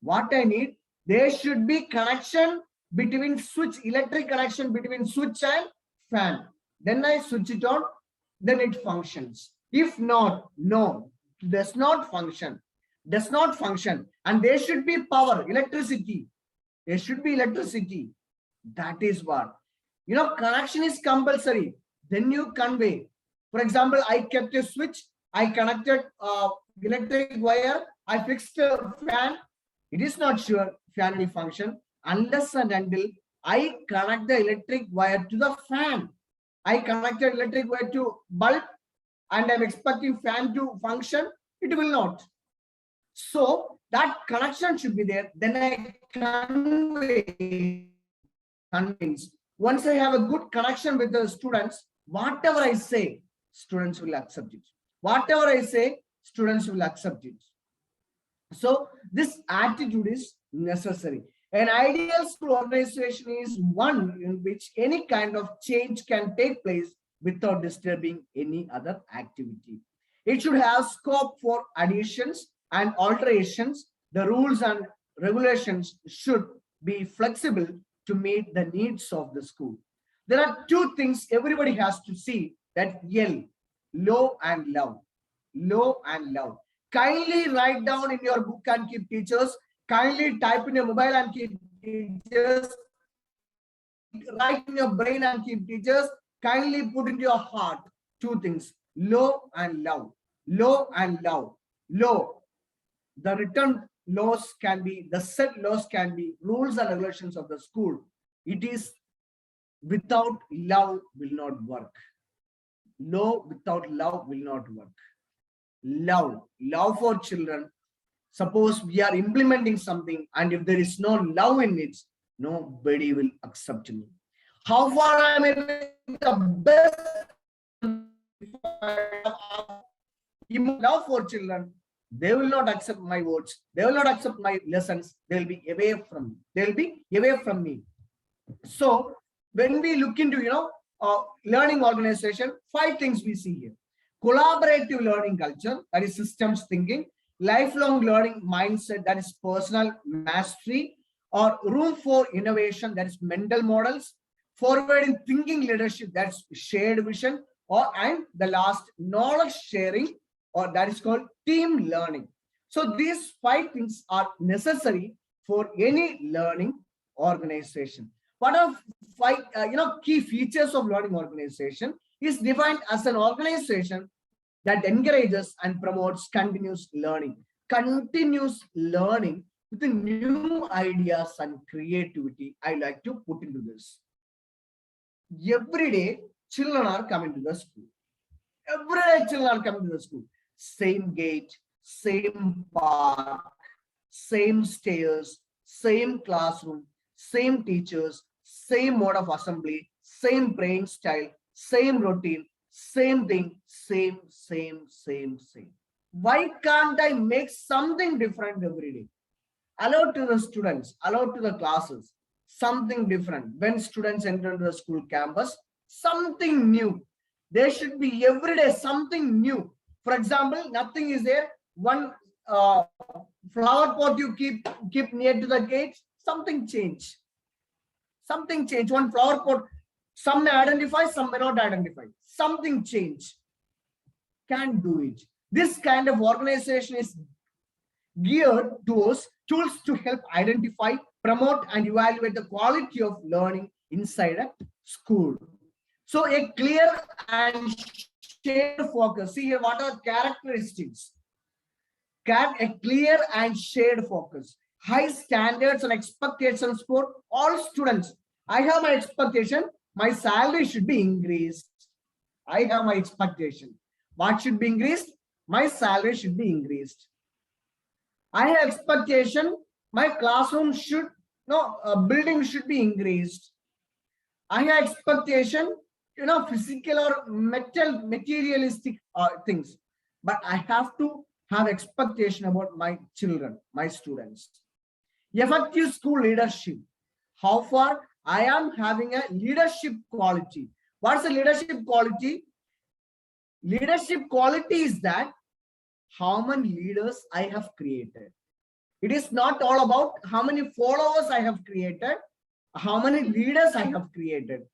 What I need, there should be connection between switch, electric connection between switch and fan. Then I switch it on, then it functions. If not, no, does not function. And there should be power, electricity. There should be electricity. That is what. Connection is compulsory. Then you convey. For example, I kept a switch. I connected electric wire. I fixed a fan. It is not sure fan will function unless and until I connect the electric wire to the fan. I connected electric wire to bulb and I'm expecting fan to function. It will not. So that connection should be there. Then I convince. Once I have a good connection with the students, whatever I say, students will accept it. Whatever I say, students will accept it. So this attitude is necessary. An ideal school organization is one in which any kind of change can take place without disturbing any other activity. It should have scope for additions and alterations. The rules and regulations should be flexible to meet the needs of the school. There are two things everybody has to see, that L, low and love. Kindly write down in your book and keep teachers. Kindly type in your mobile and keep teachers. Write in your brain and keep teachers. Kindly put into your heart two things, low and love. Low. The written laws can be, the set laws can be rules and regulations of the school. It is without love will not work. No, without love will not work. Love for children. Suppose we are implementing something and if there is no love in it, nobody will accept me. How far I may be the best love for children, they will not accept my words. They will not accept my lessons. They will be away from me. So when we look into, learning organization, 5 things we see here. Collaborative learning culture, that is systems thinking. Lifelong learning mindset, that is personal mastery. Or room for innovation, that is mental models. Forwarding thinking leadership, that's shared vision. And the last, knowledge sharing, or that is called team learning. So these 5 things are necessary for any learning organization. What are 5 key features of learning organization is defined as an organization that encourages and promotes continuous learning with the new ideas and creativity. I like to put into this. Every day, children are coming to the school. Same gate, same park, same stairs, same classroom, same teachers, same mode of assembly, same praying style, same routine, same thing, same. Why can't I make something different every day? Allow to the students, allow to the classes, something different. When students enter into the school campus, something new. There should be every day something new. For example, nothing is there. One flower pot you keep near to the gate, something change. Something change. One flower pot, some may identify, some may not identify. Something change. Can't do it. This kind of organization is geared towards tools to help identify, promote, and evaluate the quality of learning inside a school. So a clear and shared focus. See here, what are characteristics? A clear and shared focus. High standards and expectations for all students. I have my expectation, my salary should be increased. I have my expectation. What should be increased? My salary should be increased. I have expectation, my classroom should, building should be increased. I have expectation, physical or materialistic things. But I have to have expectation about my children, my students. Effective school leadership. How far I am having a leadership quality. What's the leadership quality? Leadership quality is that how many leaders I have created. It is not all about how many followers I have created, how many leaders I have created.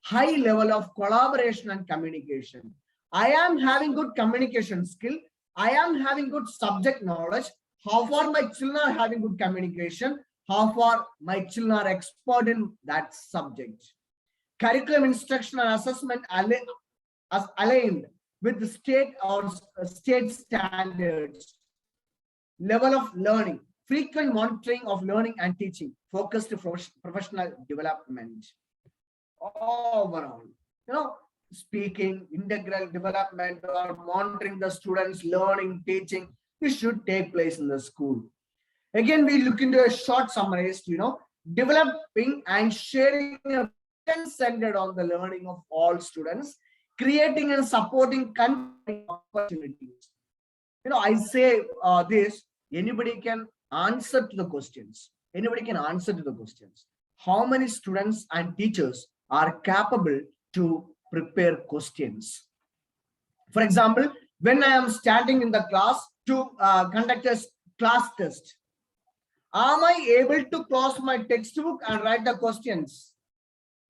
High level of collaboration and communication. I am having good communication skill. I am having good subject knowledge. How far my children are having good communication, how far my children are expert in that subject. Curriculum instruction and assessment aligned with the state or state standards. Level of learning, frequent monitoring of learning and teaching, focused professional development. Overall, speaking, integral development or monitoring the students' learning, teaching, this should take place in the school. Again, we look into a short summarized, developing and sharing a centered on the learning of all students, creating and supporting opportunities. I say this, anybody can answer to the questions. Anybody can answer to the questions. How many students and teachers are capable to prepare questions? For example, when I am standing in the class to conduct a class test, am I able to close my textbook and write the questions?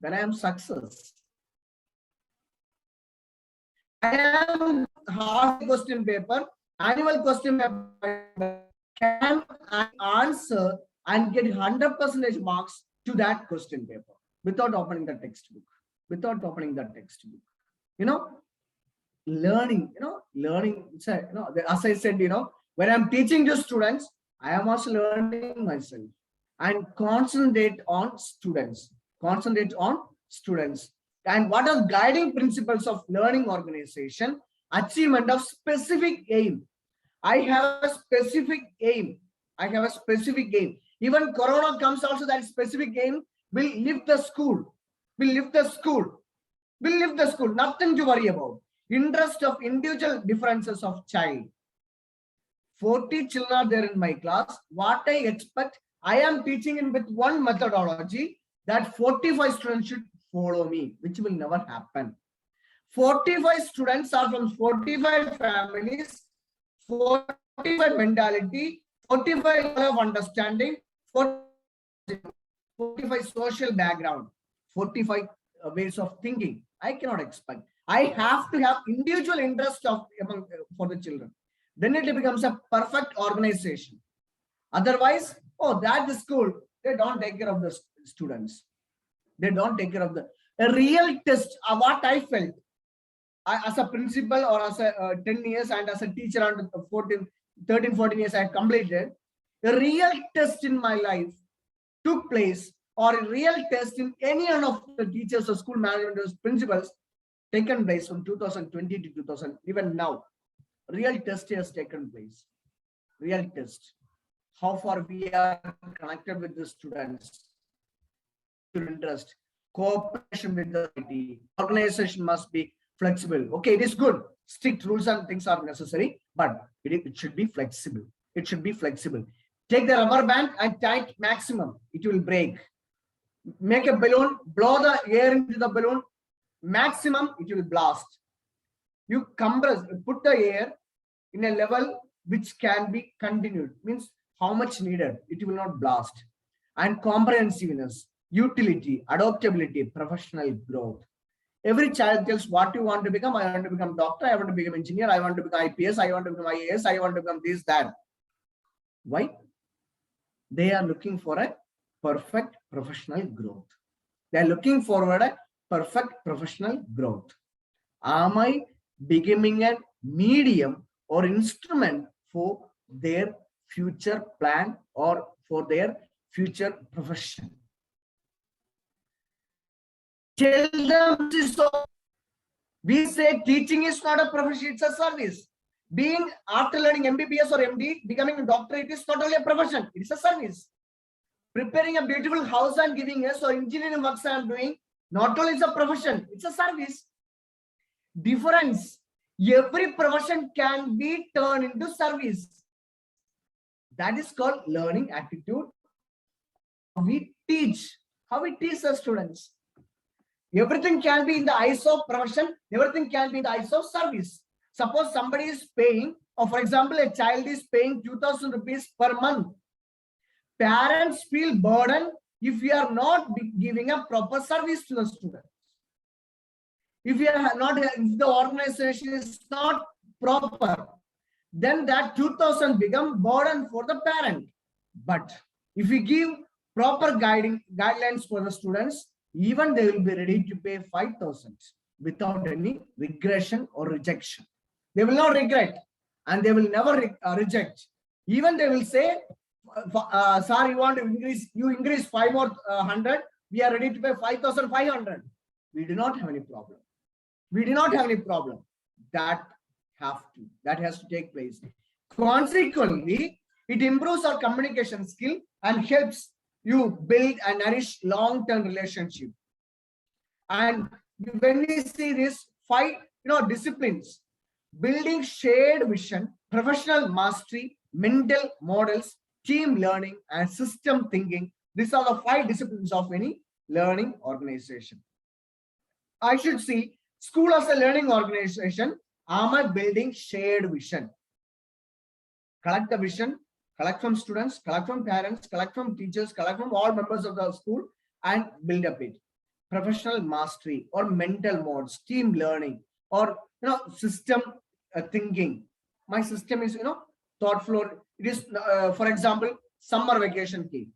When I am success. I am half question paper, annual question paper, can I answer and get 100% marks to that question paper without opening the textbook? Without opening the textbook. Learning, as I said, when I'm teaching to students, I am also learning myself and concentrate on students. Concentrate on students. And what are guiding principles of learning organization? Achievement of specific aim. I have a specific aim. I have a specific aim. Even Corona comes also, that specific aim will lift the school. Will lift the school. Will lift the school. Nothing to worry about. Interest of individual differences of child. 40 children are there in my class. What I expect, I am teaching in with one methodology that 45 students should follow me, which will never happen. 45 students are from 45 families, 45 mentality, 45 level of understanding, 45 social background, 45 ways of thinking. I cannot expect. I have to have individual interest for the children. Then it becomes a perfect organization. Otherwise, that the school, they don't take care of the students. They don't take care of a real test. What I felt as a principal or as a 10 years and as a teacher under 13, 14 years I completed, a real test in my life took place, or a real test in any one of the teachers or school management or principals taken place from 2020 to 2000, even now. Real test has taken place. Real test. How far we are connected with the students. Interest. cooperation with the society. Organization must be flexible. Okay, it is good. Strict rules and things are necessary, but it should be flexible. It should be flexible. Take the rubber band and tight maximum. It will break. Make a balloon, blow the air into the balloon. Maximum, it will blast. You compress, put the air in a level which can be continued. Means how much needed. It will not blast. And comprehensiveness, utility, adaptability, professional growth. Every child tells what you want to become. I want to become doctor. I want to become engineer. I want to become IPS. I want to become IAS. I want to become this, that. Why? They are looking for a perfect professional growth. They are looking forward a perfect professional growth. Am I becoming a medium or instrument for their future plan or for their future profession? Tell them so. We say teaching is not a profession, it's a service. Being after learning MBBS or MD, becoming a doctor, it is not only a profession, it's a service. Preparing a beautiful house and giving us or engineering works I am doing, not only is a profession, it's a service. Difference. Every profession can be turned into service. That is called learning attitude. We teach. How we teach the students. Everything can be in the eyes of profession. Everything can be in the eyes of service. Suppose somebody is paying, or for example, a child is paying 2,000 rupees per month. Parents feel burdened if we are not giving a proper service to the students. If we are not, if the organization is not proper, then that 2,000 become burden for the parent. But if we give proper guidelines for the students, even they will be ready to pay 5,000 without any regression or rejection. They will not regret and they will never reject. Even they will say, sir, you want to increase 5 more 100, we are ready to pay 5,500. We do not have any problem. We do not have any problem. That has to take place. Consequently, it improves our communication skill and helps you build and nourish long-term relationship. And when we see this 5 disciplines, building shared vision, professional mastery, mental models, team learning, and system thinking, these are the 5 disciplines of any learning organization. I should see school as a learning organization. Am I building shared vision? Collect the vision, collect from students, collect from parents, collect from teachers, collect from all members of the school and build up it. Professional mastery or mental modes, team learning, or system thinking. My system is thought flow. It is for example, summer vacation key.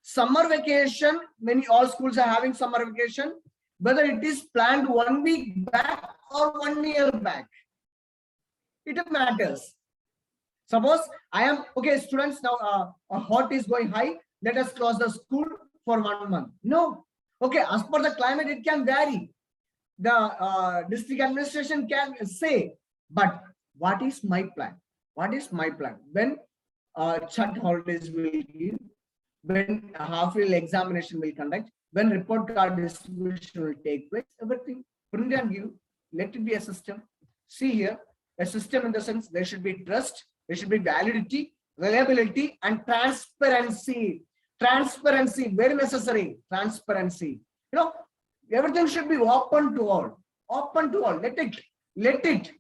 Summer vacation, all schools are having summer vacation, whether it is planned 1 week back or 1 year back. It matters. Suppose I am, okay, students, now hot is going high, let us close the school for 1 month. No. Okay, as per the climate, it can vary. The district administration can say, but what is my plan? What is my plan? When chat holidays will give, when half-yearly examination will conduct, when report card distribution will take place, everything, print and give, let it be a system. See here, a system in the sense there should be trust, there should be validity, reliability, and transparency. Transparency, very necessary. Transparency. Everything should be open to all. Open to all. Let it.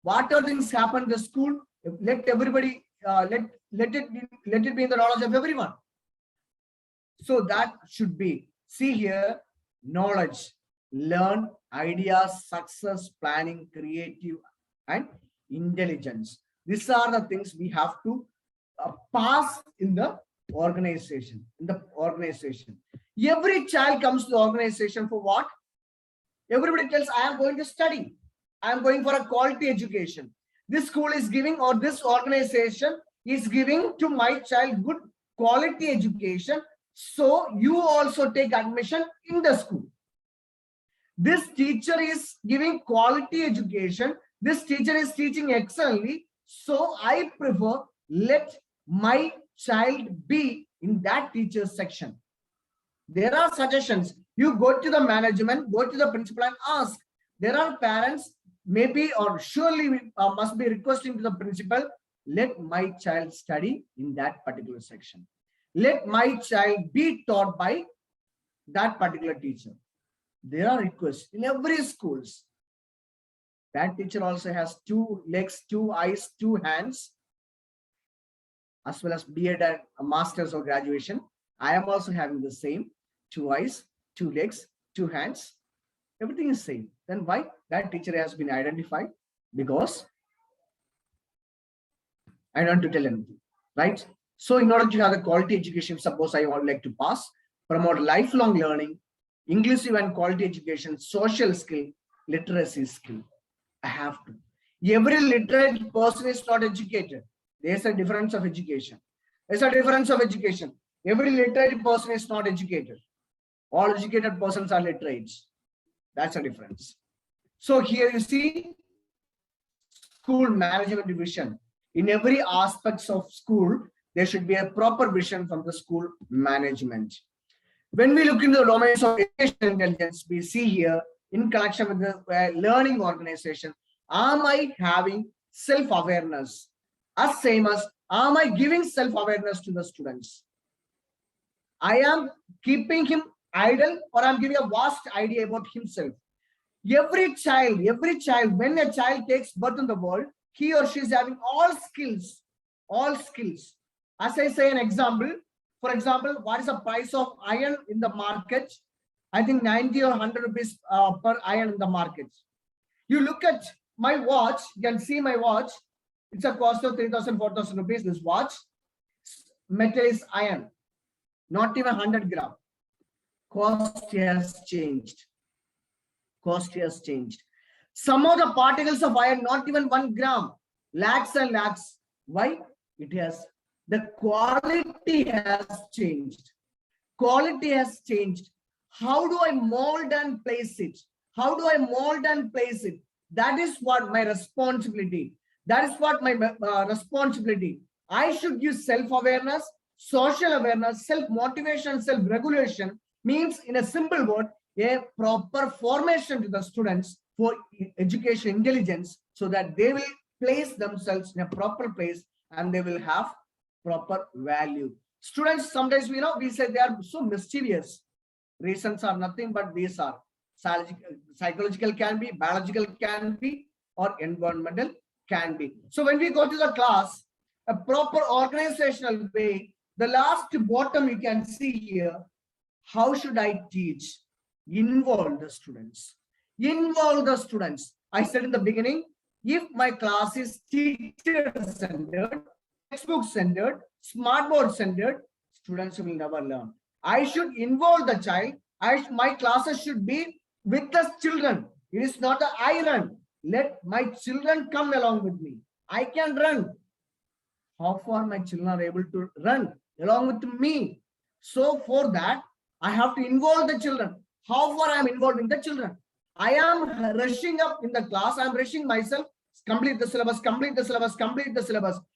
Whatever things happen in the school, let everybody, let it be in the knowledge of everyone. So that should be. See here, knowledge, learn, ideas, success, planning, creative, and intelligence. These are the things we have to pass in the organization. Every child comes to the organization for what? Everybody tells, I am going to study. I am going for a quality education. This school is giving, or this organization is giving to my child good quality education. So you also take admission in the school. This teacher is giving quality education. This teacher is teaching excellently. So I prefer, let my child be in that teacher's section. There are suggestions. You go to the management, go to the principal and ask. There are parents, maybe or surely must be requesting to the principal, let my child study in that particular section. Let my child be taught by that particular teacher. There are requests in every schools. That teacher also has 2 legs, 2 eyes, 2 hands, as well as B.Ed and a master's or graduation. I am also having the same 2 eyes, 2 legs, 2 hands. Everything is same. Then why? That teacher has been identified because I don't want to tell anything, right? So in order to have the quality education, suppose I would like to pass, promote lifelong learning, inclusive and quality education, social skill, literacy skill. I have to. Every literate person is not educated. There's a difference of education. There's a difference of education. Every literate person is not educated. All educated persons are literates. That's a difference. So here you see school management division. In every aspects of school, there should be a proper vision from the school management. When we look into the domains of educational intelligence, we see here in connection with the learning organization, am I having self-awareness? As same as, am I giving self-awareness to the students? I am keeping him idle or I'm giving a vast idea about himself. Every child, when a child takes birth in the world, he or she is having all skills. As I say an example, for example, what is the price of iron in the market? I think 90 or 100 rupees per iron in the market. You look at my watch, you can see my watch. It's a cost of 3,000, 4,000 rupees. This watch, metal is iron, not even 100 gram. Cost has changed. Some of the particles of iron, not even 1 gram, lakhs and lakhs. Why? The quality has changed. How do I mold and place it? That is what my responsibility. I should give self-awareness, social awareness, self-motivation, self-regulation. Means, in a simple word, a proper formation to the students for education intelligence, so that they will place themselves in a proper place and they will have proper value. Students, sometimes we say they are so mischievous. Reasons are nothing but these are psychological, can be, biological can be, or environmental can be. So when we go to the class, a proper organizational way, the last bottom you can see here, how should I teach? Involve the students. I said in the beginning, if my class is teacher-centered, textbook-centered, smartboard-centered, students will never learn. I should involve the child. My classes should be with the children. It is not a I run. Let my children come along with me. I can run. How far my children are able to run along with me? So for that, I have to involve the children. How far I am involving the children? I am rushing up in the class. I am rushing myself. Complete the syllabus.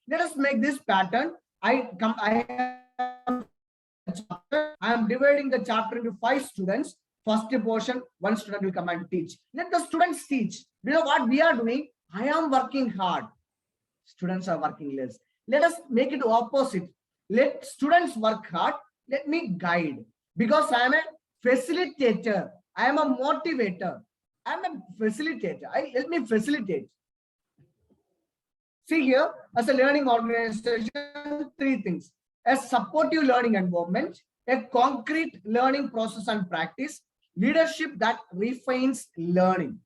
Let us make this pattern. I am dividing the chapter into 5 students. First portion, 1 student will come and teach. Let the students teach. You know what we are doing? I am working hard. Students are working less. Let us make it opposite. Let students work hard. Let me guide. Because I am a facilitator. I am a motivator. I am a facilitator. Let me facilitate. See here, as a learning organization, 3 things. A supportive learning environment, a concrete learning process and practice, leadership that refines learning.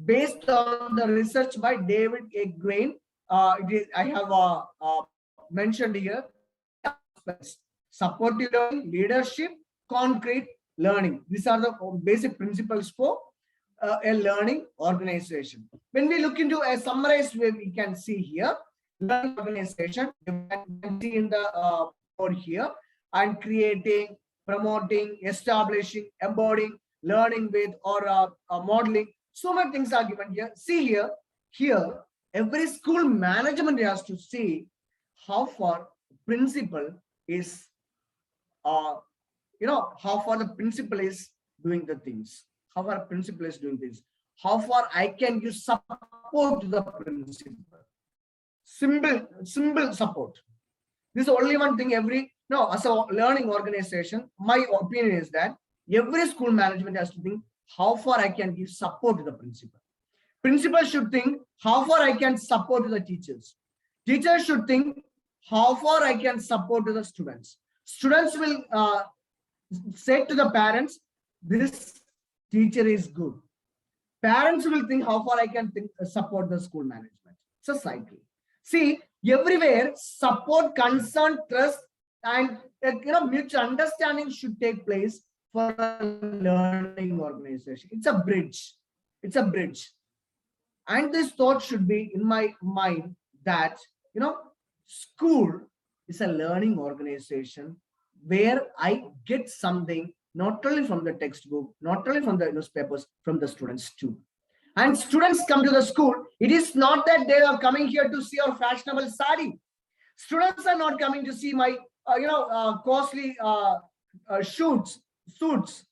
Based on the research by David A. Grain, I have mentioned here, supportive learning, leadership, concrete learning. These are the basic principles for a learning organization. When we look into a summarized way, we can see here, learning organization, you can see in the board here, and creating, promoting, establishing, embodying, learning with, or modeling. So many things are given here. See here, every school management has to see how far principal is, how far the principal is doing the things, how our principal is doing things, how far I can give support to the principal. Simple support. This is only one thing as a learning organization, my opinion is that every school management has to think how far I can give support to the principal. Principal should think how far I can support to the teachers. Teachers should think how far I can support to the students. Students will say to the parents, this teacher is good. Parents will think how far I can support the school management. It's a cycle. See, everywhere support, concern, trust, and mutual understanding should take place for a learning organization. It's a bridge. It's a bridge. And this thought should be in my mind that school is a learning organization where I get something not only from the textbook, not only from the newspapers, from the students too. And students come to the school. It is not that they are coming here to see our fashionable sari. Students are not coming to see my costly suits.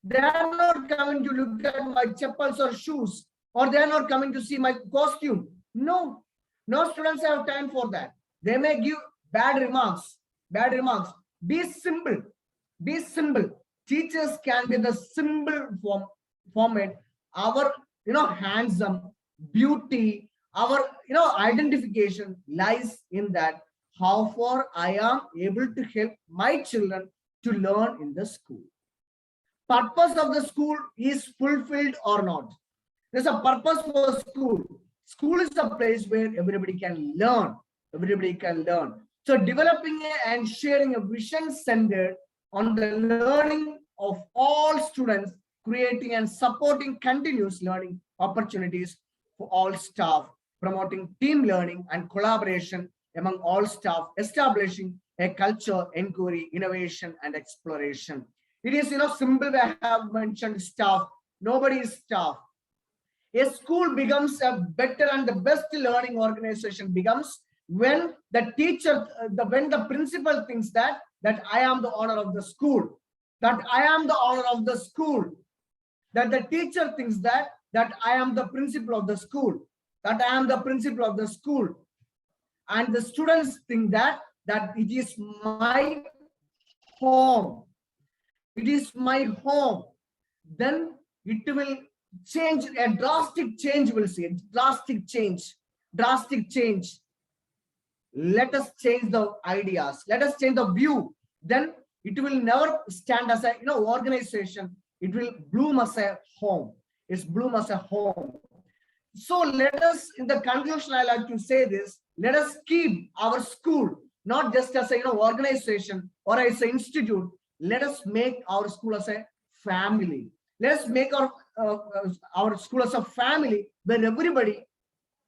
They are not coming to look at my chappals or shoes, or they are not coming to see my costume. No students have time for that. They may give bad remarks. Be simple. Teachers can be the simple format. Our handsome beauty, our identification lies in that how far I am able to help my children to learn in the school. Purpose of the school is fulfilled or not. There's a purpose for school. School is a place where everybody can learn. So developing and sharing a vision centered on the learning of all students, creating and supporting continuous learning opportunities for all staff, promoting team learning and collaboration among all staff, establishing a culture, inquiry, innovation, and exploration. It is simple. I have mentioned staff. Nobody is staff. A school becomes a better and the best learning organization becomes when the teacher, when the principal thinks that I am the owner of the school, that I am the owner of the school, that the teacher thinks that I am the principal of the school, that I am the principal of the school, and the students think that it is my home. It is my home. Then it will change. A drastic change will see. Drastic change. Let us change the ideas. Let us change the view. Then it will never stand as a organization. It will bloom as a home. It's bloom as a home. So let us, in the conclusion, I like to say this. Let us keep our school not just as a organization or as an institute. Let us make our school as a family. Let us make our school as a family where everybody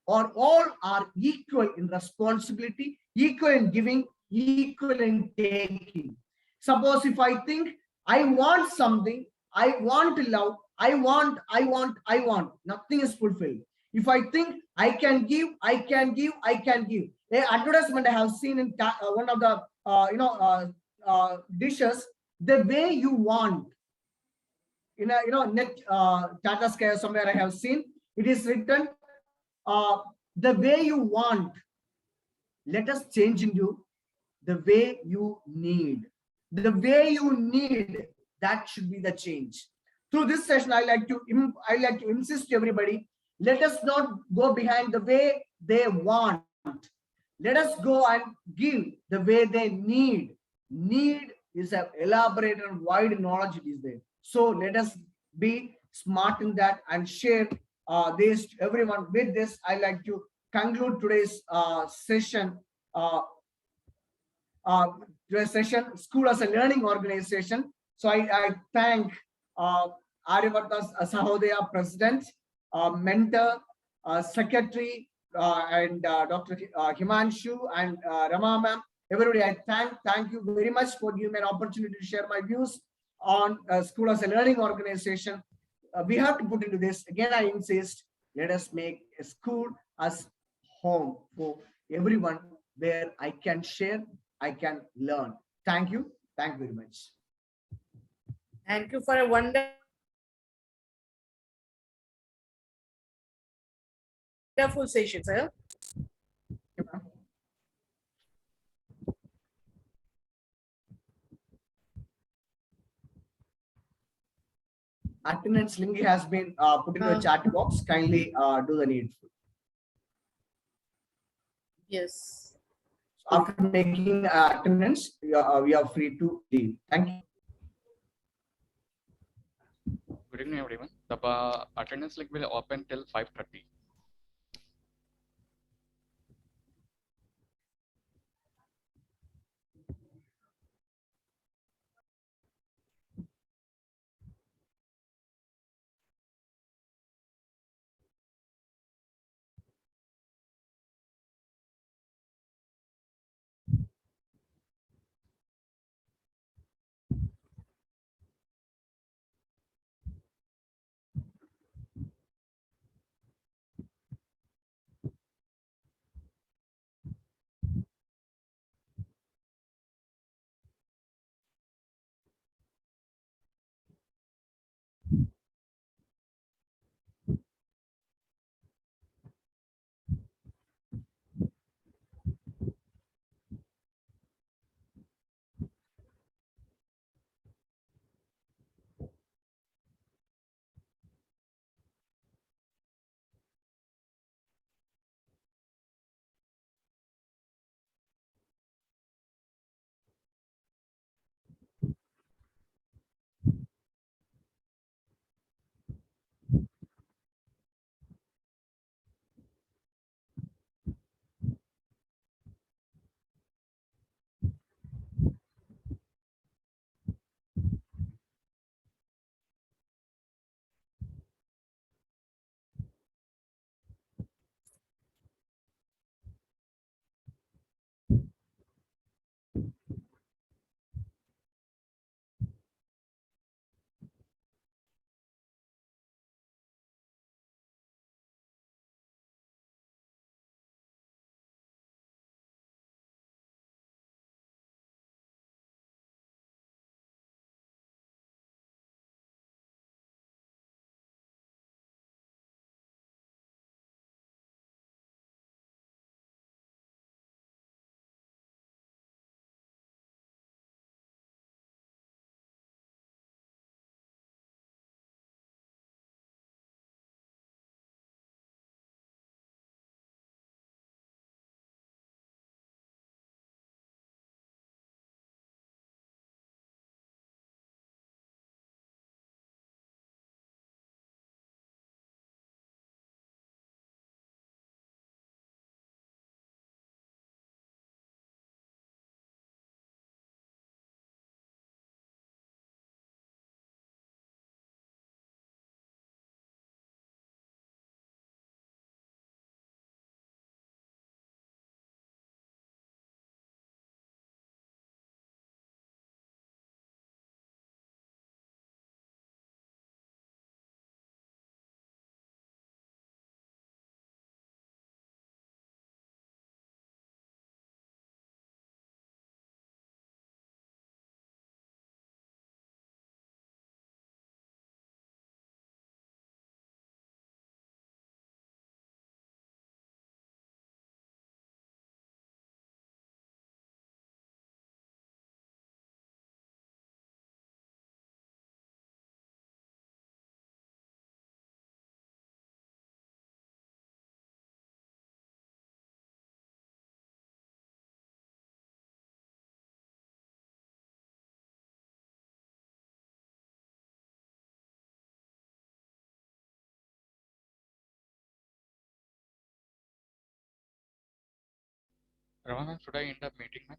or all are equal in responsibility, equal in giving, equal in taking. Suppose if I think I want something, I want to love, I want, nothing is fulfilled. If I think I can give, I can give. A advertisement I have seen in one of the dishes, the way you want. In a net Tata Sky somewhere I have seen, it is written the way you want. Let us change into the way you need. The way you need, that should be the change. Through this session, I like to insist to everybody, let us not go behind the way they want. Let us go and give the way they need. Need is an elaborate and wide knowledge it is there. So let us be smart in that and share this to everyone. With this, I like to conclude today's session. School as a learning organization. So I thank Aryavarta's Sahodaya President, mentor, secretary, and Dr. Himanshu and Rama ma'am. Everybody, I thank you very much for giving me an opportunity to share my views on school as a learning organization. We have to put into this. Again, I insist, let us make a school as home for everyone where I can share, I can learn. Thank you. Thank you very much. Thank you for a wonderful session, sir. Attendance link has been put in the chat box. Kindly do the needful. Yes. After making attendance, we are free to leave. Thank you. Good evening, everyone. The attendance link will open till 5:30. Rama, ma'am, should I end up meeting, ma'am?